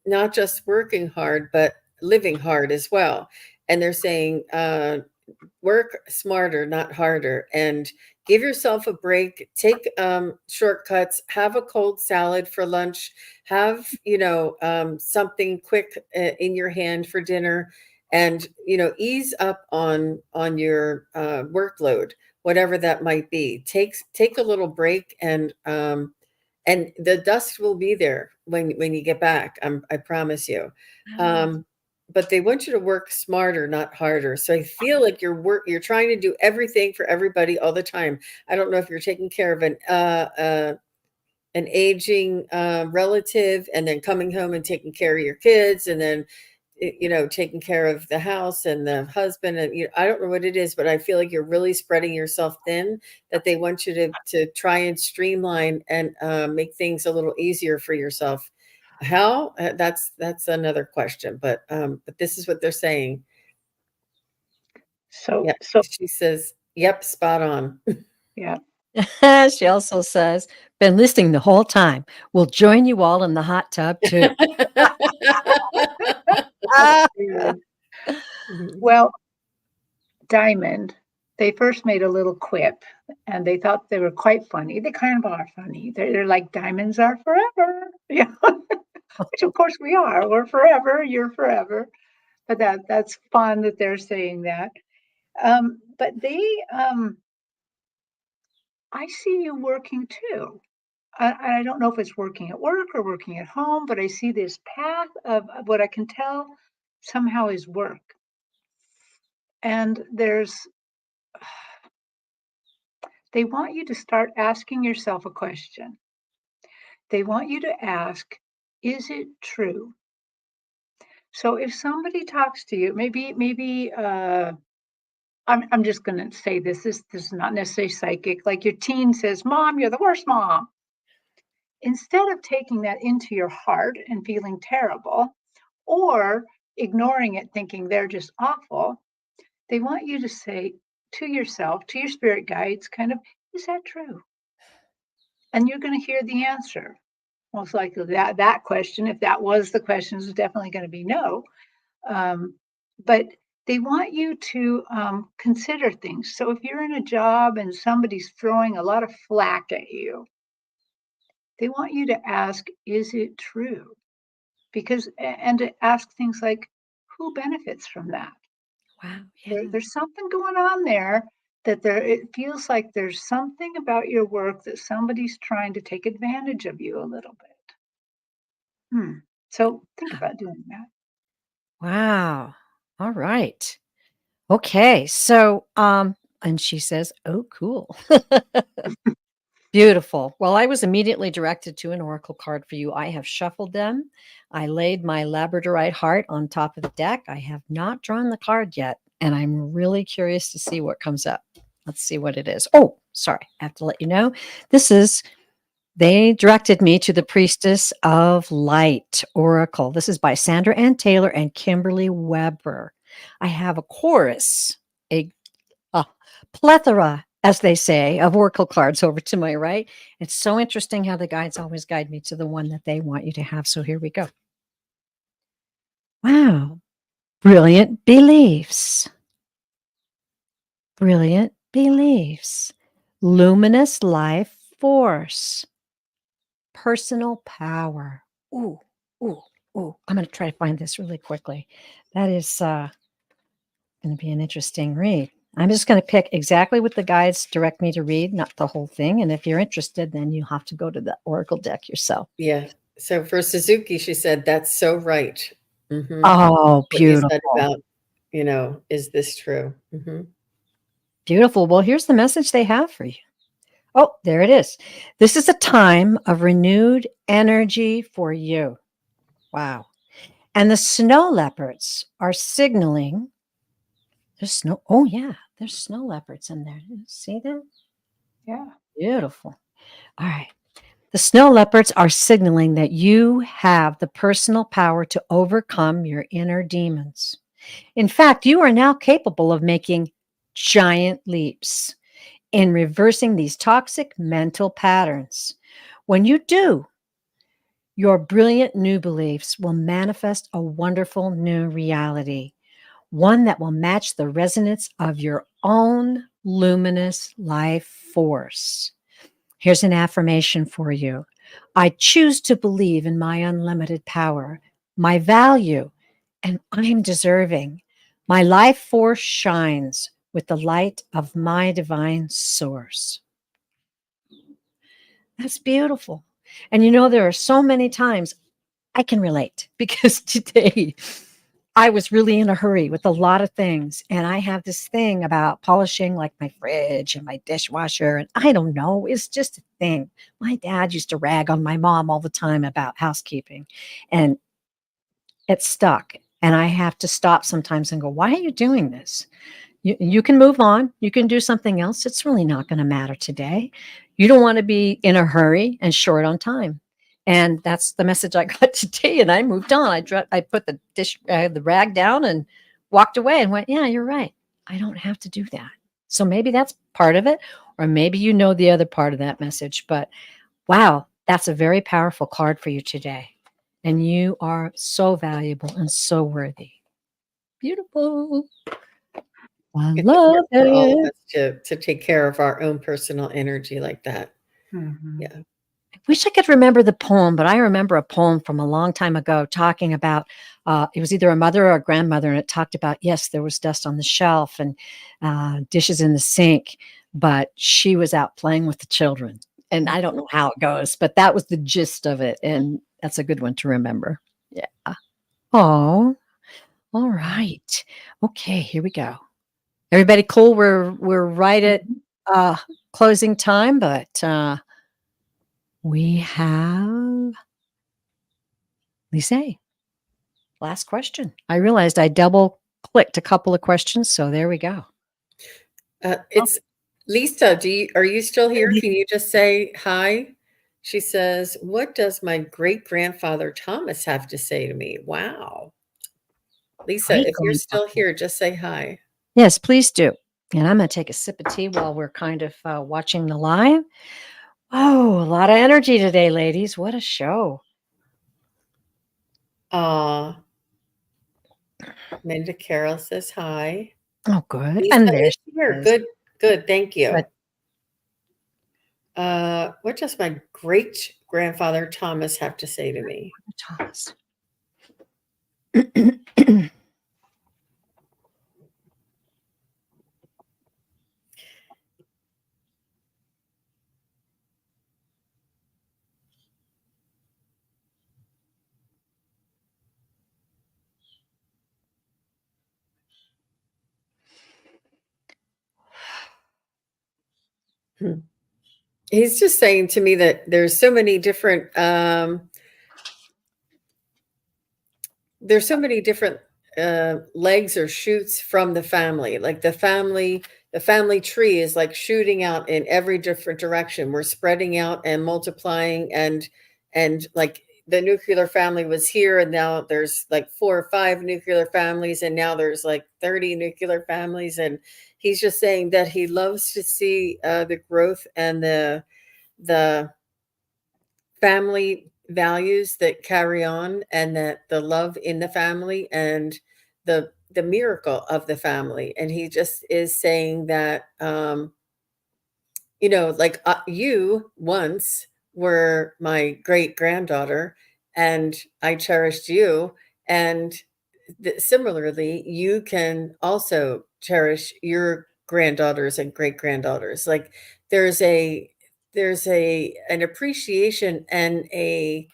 not just working hard, but living hard as well. And they're saying, work smarter, not harder, and give yourself a break. Take shortcuts. Have a cold salad for lunch. Have something quick in your hand for dinner, and ease up on your workload, whatever that might be. Take a little break, and the dust will be there when you get back. I promise you. But they want you to work smarter, not harder. So I feel like you're trying to do everything for everybody all the time. I don't know if you're taking care of an aging relative, and then coming home and taking care of your kids, and then taking care of the house and the husband, and I don't know what it is, but I feel like you're really spreading yourself thin, that they want you to try and streamline and make things a little easier for yourself. How? That's another question, but this is what they're saying. So, Yeah, she says, "Yep, spot on." yeah. She also says, been listening the whole time. We'll join you all in the hot tub too. Well, Diamond, they first made a little quip and they thought they were quite funny. They kind of are funny. They're like, diamonds are forever. Yeah. Which of course we are. We're forever, you're forever. But that's fun that they're saying that. But I see you working too. I don't know if it's working at work or working at home, but I see this path of what I can tell somehow is work. And they want you to start asking yourself a question. They want you to ask, is it true? So if somebody talks to you, maybe I'm just going to say this is not necessarily psychic. Like your teen says, "Mom, you're the worst mom." Instead of taking that into your heart and feeling terrible, or ignoring it, thinking they're just awful, they want you to say to yourself, to your spirit guides, kind of, is that true? And you're going to hear the answer. Most likely that question, if that was the question, is definitely going to be no. But they want you to consider things. So if you're in a job and somebody's throwing a lot of flack at you, they want you to ask, is it true? And to ask things like, who benefits from that? Wow. Yeah. There's something going on there that it feels like there's something about your work that somebody's trying to take advantage of you a little bit. So think about doing that. Wow. All right. Okay. So, and she says, "Oh, cool." Beautiful. Well, I was immediately directed to an oracle card for you. I have shuffled them. I laid my labradorite heart on top of the deck. I have not drawn the card yet, and I'm really curious to see what comes up. Let's see what it is. Oh, sorry. I have to let you know. They directed me to the Priestess of Light Oracle. This is by Sandra Ann Taylor and Kimberly Weber. I have a chorus, a plethora, as they say, of oracle cards over to my right. It's so interesting how the guides always guide me to the one that they want you to have. So here we go. Wow. Brilliant beliefs. Brilliant beliefs. Luminous life force. Personal power. Ooh, ooh, ooh. I'm going to try to find this really quickly. That is going to be an interesting read. I'm just going to pick exactly what the guides direct me to read, not the whole thing. And if you're interested, then you'll have to go to the oracle deck yourself. Yeah. So for Suzuki, she said, that's so right. Oh, What you said beautiful. about, is this true? Beautiful. Well, here's the message they have for you. Oh, there it is. This is a time of renewed energy for you. Wow. And the snow leopards are signaling. There's snow. Oh, yeah. There's snow leopards in there. See that? Yeah. Beautiful. All right. The snow leopards are signaling that you have the personal power to overcome your inner demons. In fact, you are now capable of making giant leaps in reversing these toxic mental patterns. When you do, your brilliant new beliefs will manifest a wonderful new reality, one that will match the resonance of your own luminous life force. Here's an affirmation for you. I choose to believe in my unlimited power, my value, and I'm deserving. My life force shines with the light of my divine source. That's beautiful. And there are so many times I can relate because today I was really in a hurry with a lot of things. And I have this thing about polishing like my fridge and my dishwasher. And I don't know, it's just a thing. My dad used to rag on my mom all the time about housekeeping, and it stuck. And I have to stop sometimes and go, why are you doing this? You can move on. You can do something else. It's really not going to matter today. You don't want to be in a hurry and short on time. And that's the message I got today. And I moved on. I put the rag down and walked away and went, yeah, you're right. I don't have to do that. So maybe that's part of it, or maybe the other part of that message. But wow, that's a very powerful card for you today. And you are so valuable and so worthy. Beautiful. I It's love important for all of it. us to take care of our own personal energy like that. Yeah. I wish I could remember the poem, but I remember a poem from a long time ago talking about it was either a mother or a grandmother, and it talked about, yes, there was dust on the shelf and dishes in the sink, but she was out playing with the children. And I don't know how it goes, but that was the gist of it. And that's a good one to remember. Yeah. Oh, all right. Okay, here we go. Everybody cool? We're right at closing time, but we have Lisa. Last question. I realized I double clicked a couple of questions, so there we go. It's Lisa. Are you still here? Can you just say hi? She says, what does my great grandfather Thomas have to say to me? Wow. Lisa, Great if you're still grandfather. here, just say hi. Yes, please do. And I'm going to take a sip of tea while we're kind of watching the live. Oh, a lot of energy today, ladies. What a show. Minda Carroll says hi. Oh, good. Lisa And there is she here. is. Good. Thank you. Good. What does my great grandfather Thomas have to say to me? Thomas. Hmm. He's just saying to me that there's so many different legs or shoots from the family. Like the family tree is like shooting out in every different direction. We're spreading out and multiplying, and like the nuclear family was here, and now there's like 4 or 5 nuclear families, and now there's like 30 nuclear families. And he's just saying that he loves to see the growth and the family values that carry on, and that the love in the family, and the miracle of the family. And he just is saying that like you once were my great granddaughter, and I cherished you, and similarly you can also cherish your granddaughters and great granddaughters. Like there's a an appreciation and a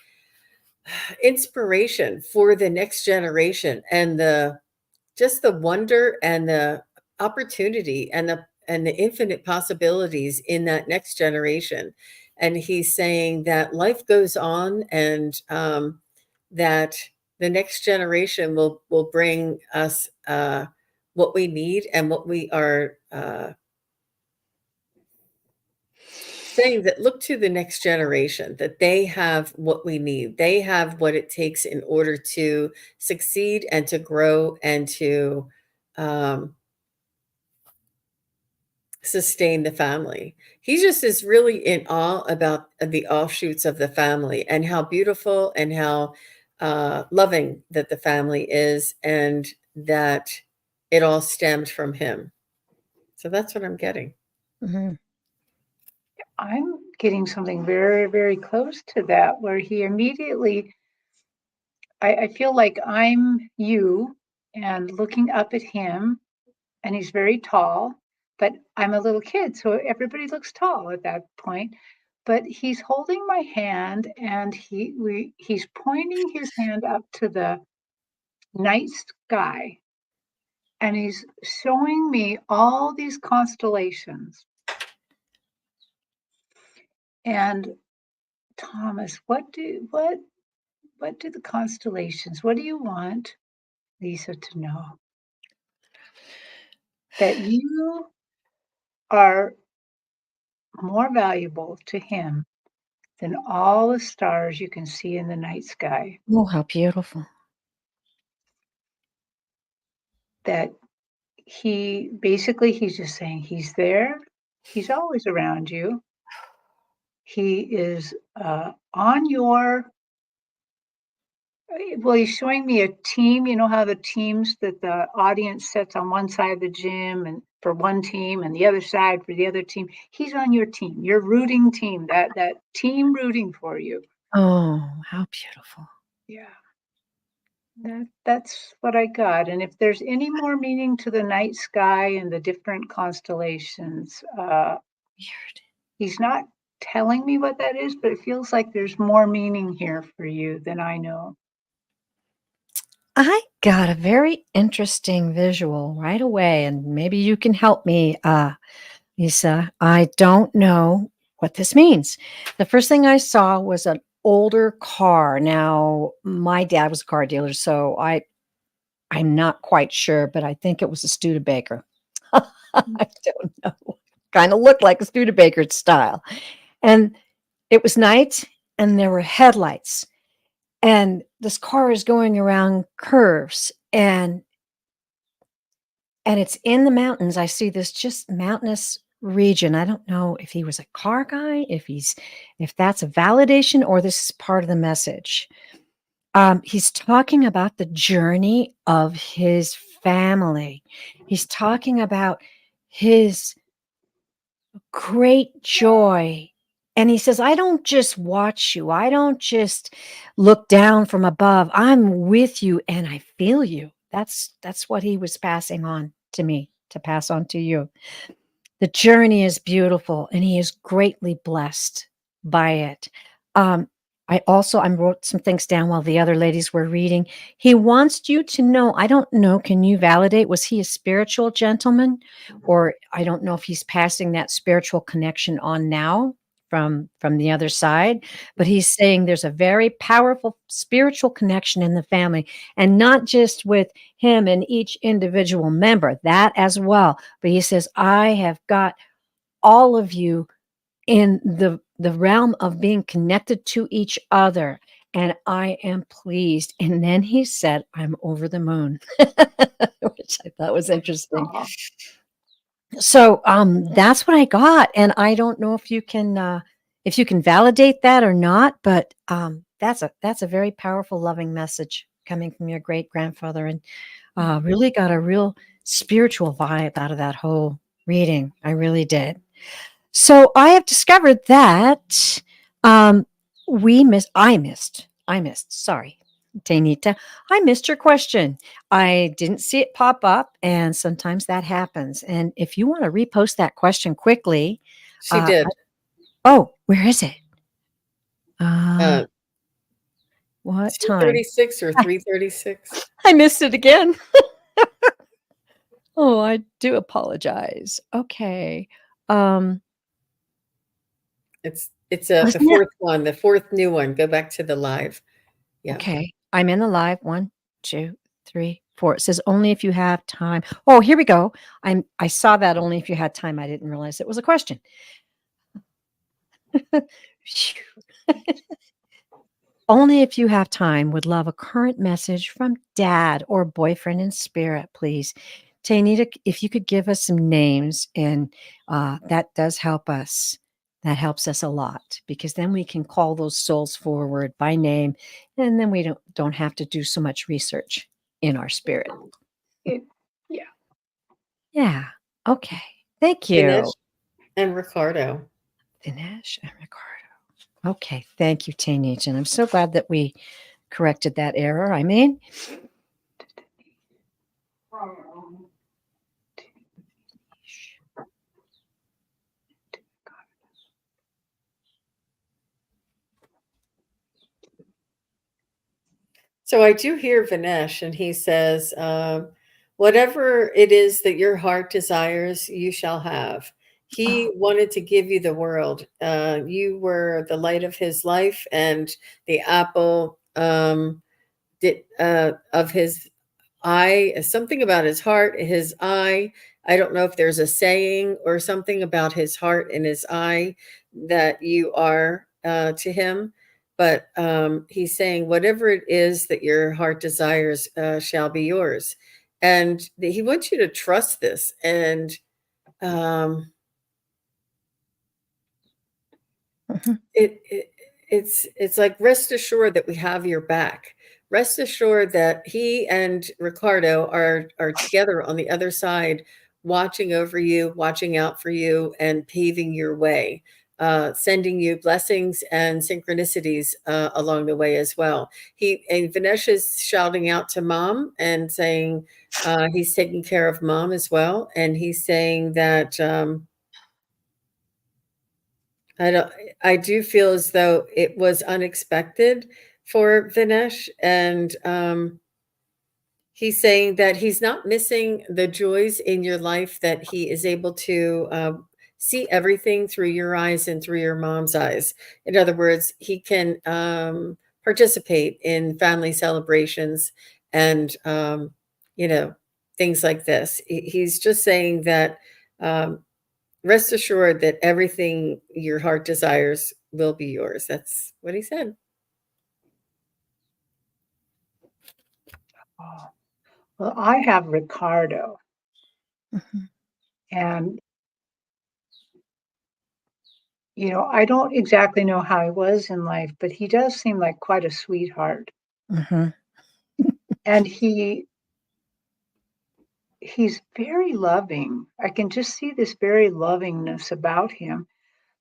inspiration for the next generation, and the just the wonder and the opportunity and the infinite possibilities in that next generation. And he's saying that life goes on, and that the next generation will bring us what we need, and what we are saying, that look to the next generation, that they have what we need. They have what it takes in order to succeed and to grow and to um, sustain the family. He just is really in awe about the offshoots of the family, and how beautiful and how loving that the family is, and that it all stemmed from him. So that's what I'm getting. Mm-hmm. I'm getting something very, very close to that, where he immediately, I feel like I'm you and looking up at him, and he's very tall, but I'm a little kid, so everybody looks tall at that point. But he's holding my hand, and he's pointing his hand up to the night sky, and he's showing me all these constellations. And Thomas, what do the constellations, what do you want Lisa to know? That you are more valuable to him than all the stars you can see in the night sky. Oh, how beautiful. That he's just saying he's there. He's always around you. He is on your, well, he's showing me a team. You know how the teams that the audience sets on one side of the gym and for one team, and the other side for the other team. He's on your team, your rooting team, that team rooting for you. Oh, how beautiful. Yeah. That's what I got. And if there's any more meaning to the night sky and the different constellations, Weird. he's not telling me what that is, but it feels like there's more meaning here for you than I know. I got a very interesting visual right away, and maybe you can help me, Lisa. I don't know what this means. The first thing I saw was an older car. Now, my dad was a car dealer, so I'm not quite sure, but I think it was a Studebaker. I don't know. Kind of looked like a Studebaker style. And it was night, and there were headlights. And this car is going around curves, and it's in the mountains. I see this just mountainous region. I don't know if he was a car guy, if that's a validation or this is part of the message. He's talking about the journey of his family. He's talking about his great joy. And he says, I don't just watch you. I don't just look down from above. I'm with you and I feel you. That's what he was passing on to me, to pass on to you. The journey is beautiful and he is greatly blessed by it. I wrote some things down while the other ladies were reading. He wants you to know, I don't know, can you validate? Was he a spiritual gentleman? Or I don't know if he's passing that spiritual connection on now from the other side, but he's saying there's a very powerful spiritual connection in the family, and not just with him and each individual member, that as well. But he says, I have got all of you in the realm of being connected to each other, and I am pleased. And then he said, I'm over the moon, which I thought was interesting. Aw. So that's what I got, and I don't know if you can validate that or not, but that's a very powerful, loving message coming from your great grandfather, and really got a real spiritual vibe out of that whole reading. I really did. So I have discovered that I missed, sorry, Tainita, I missed your question. I didn't see it pop up, and sometimes that happens. And if you want to repost that question quickly, She did. where is it? Uh, What time? 2:36 or 3:36. I missed it again. Oh, I do apologize. Okay. It's the Wasn't it? fourth one, the fourth new one. Go back to the live. Yeah. Okay. I'm in the live. 1, 2, 3, 4. It says only if you have time. Oh, here we go. I saw that only if you had time. I didn't realize it was a question. Phew. Only if you have time, would love a current message from dad or boyfriend in spirit, please. Tainita, if you could give us some names, and that does help us. That helps us a lot, because then we can call those souls forward by name, and then we don't have to do so much research in our spirit. Yeah. Yeah. Okay. Thank you. Dinesh and Ricardo. Dinesh and Ricardo. Okay. Thank you, Tainita. And I'm so glad that we corrected that error. I mean, So I do hear Vinesh, and he says, whatever it is that your heart desires, you shall have. He wanted to give you the world. You were the light of his life and the apple of his eye, something about his heart, his eye. I don't know if there's a saying or something about his heart and his eye that you are to him. But he's saying, whatever it is that your heart desires shall be yours. And he wants you to trust this. And it's like, rest assured that we have your back. Rest assured that he and Ricardo are together on the other side, watching over you, watching out for you, and paving your way, sending you blessings and synchronicities along the way as well. And Vinesh is shouting out to mom and saying he's taking care of mom as well, and he's saying that. I do feel as though it was unexpected for Vinesh, and he's saying that he's not missing the joys in your life, that he is able to see everything through your eyes and through your mom's eyes. In other words, he can participate in family celebrations and things like this. He's just saying that rest assured that everything your heart desires will be yours. That's what he said. Well, I have Ricardo, and I don't exactly know how he was in life, but he does seem like quite a sweetheart. And he's very loving. I can just see this very lovingness about him,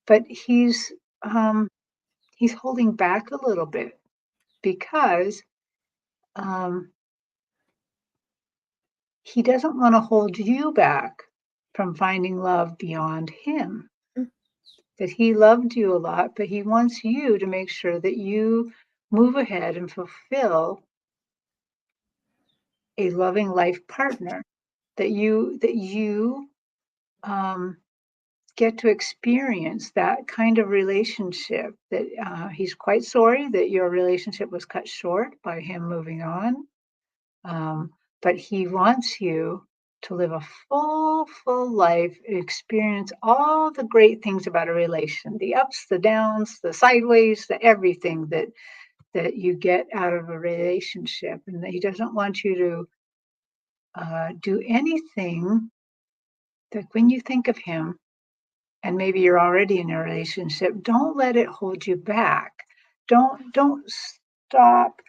but he's holding back a little bit because he doesn't want to hold you back from finding love beyond him. that he loved you a lot, but he wants you to make sure that you move ahead and fulfill a loving life partner, that you um, get to experience that kind of relationship. That he's quite sorry that your relationship was cut short by him moving on, um, but he wants you to live a full life, experience all the great things about a relation, the ups, the downs, the sideways, the everything that you get out of a relationship, and that he doesn't want you to do anything that when you think of him, and maybe you're already in a relationship, don't let it hold you back. Don't stop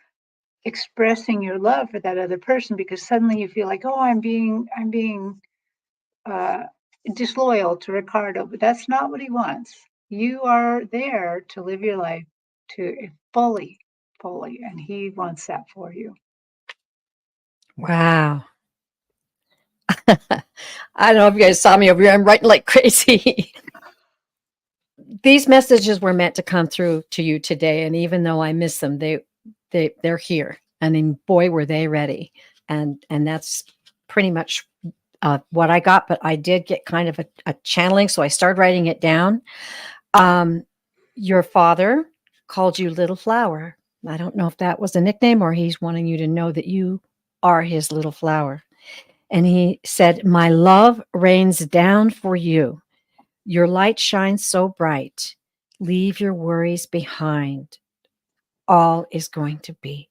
expressing your love for that other person because suddenly you feel like, oh, I'm being uh, disloyal to Ricardo, but that's not what he wants. You are there to live your life to fully, and he wants that for you. Wow. I don't know if you guys saw me over here. I'm writing like crazy. These messages were meant to come through to you today, and even though I miss them, they're here. I mean, boy, were they ready. And that's pretty much what I got. But I did get kind of a channeling, so I started writing it down. Your father called you Little Flower. I don't know if that was a nickname or he's wanting you to know that you are his little flower. And he said, "My love rains down for you. Your light shines so bright. Leave your worries behind. All is going to be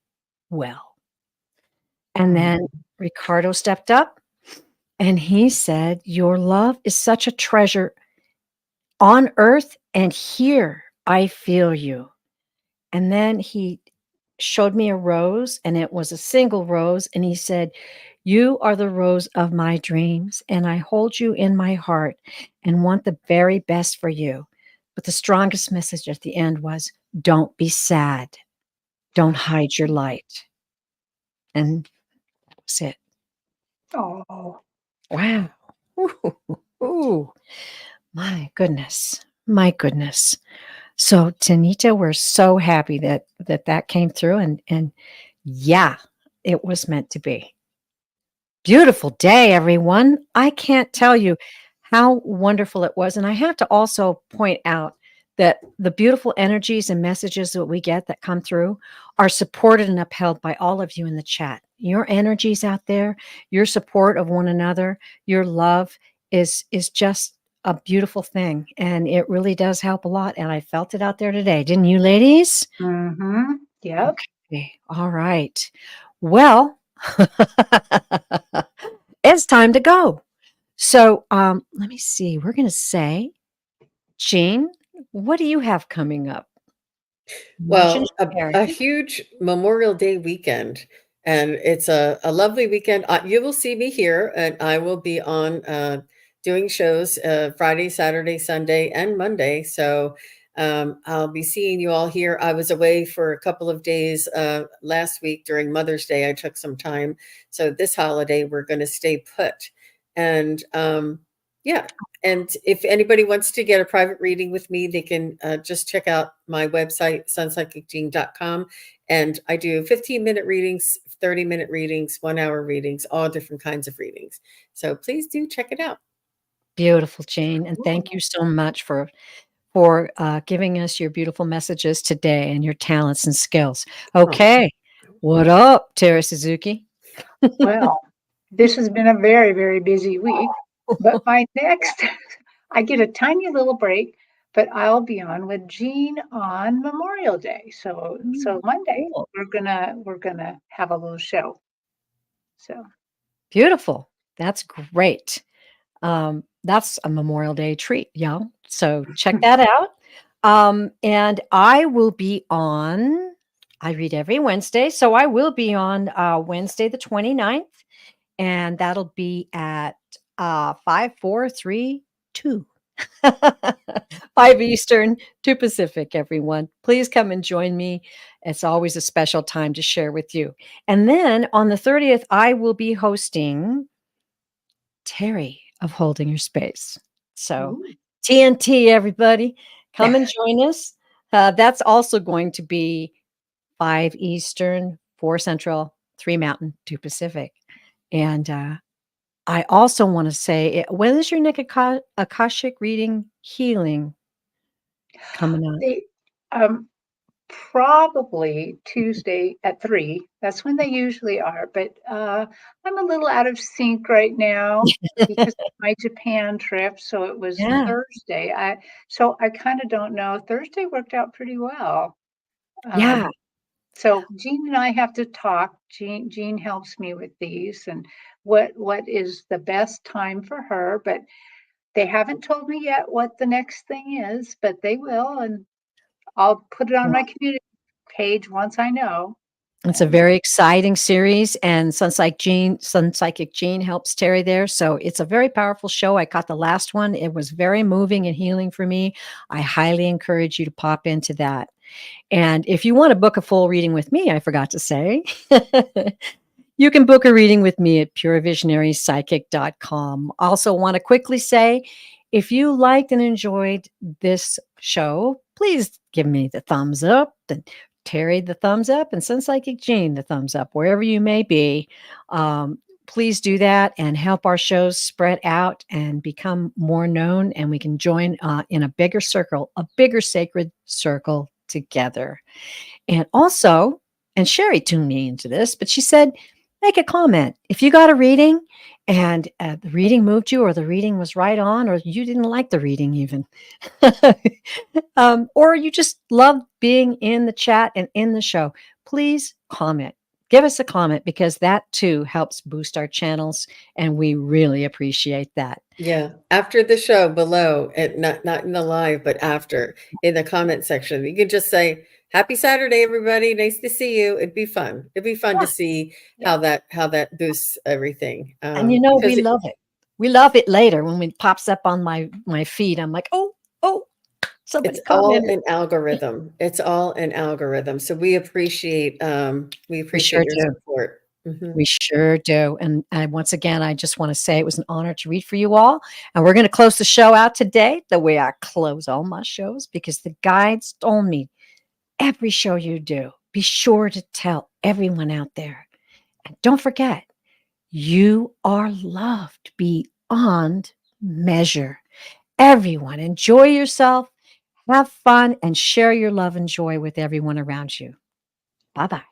well." And then Ricardo stepped up and he said, "Your love is such a treasure on earth, and here I feel you." And then he showed me a rose, and it was a single rose. And he said, "You are the rose of my dreams, and I hold you in my heart and want the very best for you." But the strongest message at the end was, "Don't be sad. Don't hide your light." And that was it. Oh, Wow. Ooh, ooh, my goodness. My goodness. So, Tanita, we're so happy that came through, and yeah, it was meant to be. Beautiful day, everyone. I can't tell you how wonderful it was. And I have to also point out that the beautiful energies and messages that we get that come through are supported and upheld by all of you in the chat. Your energies out there, your support of one another, your love is just a beautiful thing. And it really does help a lot. And I felt it out there today. Didn't you, ladies? yep. Okay. All right. Well, it's time to go. So let me see. We're going to say, Jean, what do you have coming up? Mention Well, a huge Memorial Day weekend, and it's a lovely weekend. You will see me here, and I will be on doing shows Friday, Saturday, Sunday, and Monday. So I'll be seeing you all here. I was away for a couple of days last week during Mother's Day. I took some time. So this holiday, we're going to stay put. And yeah. And if anybody wants to get a private reading with me, they can just check out my website, sunpsychicjean.com. And I do 15-minute readings, 30-minute readings, 1-hour readings, all different kinds of readings. So please do check it out. Beautiful, Jane. And thank you so much for giving us your beautiful messages today and your talents and skills. Okay. What up, Terri Suzuki? Well, this has been a very, very busy week, but my next, I get a tiny little break, but I'll be on with Jean on Memorial Day. So Monday Cool. we're gonna have a little show. So Beautiful. That's great. That's a Memorial Day treat, y'all. So check that out. And I will be on, I read every Wednesday. So I will be on Wednesday, the 29th, and that'll be at 5, 4, 3, 2. 5 Eastern, 2 Pacific, everyone. Please come and join me. It's always a special time to share with you. And then on the 30th, I will be hosting Terri of Holding Your Space. So TNT, everybody. Come and join us. That's also going to be 5 Eastern, 4 Central, 3 Mountain, 2 Pacific. And I also want to say, when is your Nick Akashic reading healing coming up? They, probably Tuesday at 3. That's when they usually are, but, I'm a little out of sync right now because of my Japan trip, so it was Yeah. Thursday. I kinda don't know. Thursday worked out pretty well. Yeah. So Jean and I have to talk. Jean helps me with these and what is the best time for her, but they haven't told me yet what the next thing is, but they will, and I'll put it on my community page once I know. It's a And very exciting series, and SunPsychic Jean helps Terry there. So it's a very powerful show. I caught the last one. It was very moving and healing for me. I highly encourage you to pop into that. And if you want to book a full reading with me, I forgot to say, you can book a reading with me at purevisionarypsychic.com. Also, want to quickly say, if you liked and enjoyed this show, please give me the thumbs up, and Terry the thumbs up, and SunPsychic Jean the thumbs up, wherever you may be. Please do that and help our shows spread out and become more known, and we can join in a bigger circle, a bigger sacred circle together. And also, and Sherry tuned me into this, but she said, make a comment. If you got a reading and the reading moved you, or the reading was right on, or you didn't like the reading even, or you just love being in the chat and in the show, please comment. Give us a comment, because that too helps boost our channels, and we really appreciate that. Yeah, after the show below, and not in the live, but after, in the comment section, you can just say, "Happy Saturday, everybody! Nice to see you." It'd be fun. It'd be fun to see how that boosts everything. And we Because love it. We love it later when it pops up on my feed. I'm like, oh, somebody it's all commented. an algorithm. It's all an algorithm. So we appreciate We sure your do. support. Mhm. We sure do. And once again, I just want to say it was an honor to read for you all. And we're going to close the show out today the way I close all my shows, because the guides told me every show you do, be sure to tell everyone out there. And don't forget, you are loved beyond measure. Everyone, enjoy yourself, have fun, and share your love and joy with everyone around you. Bye-bye.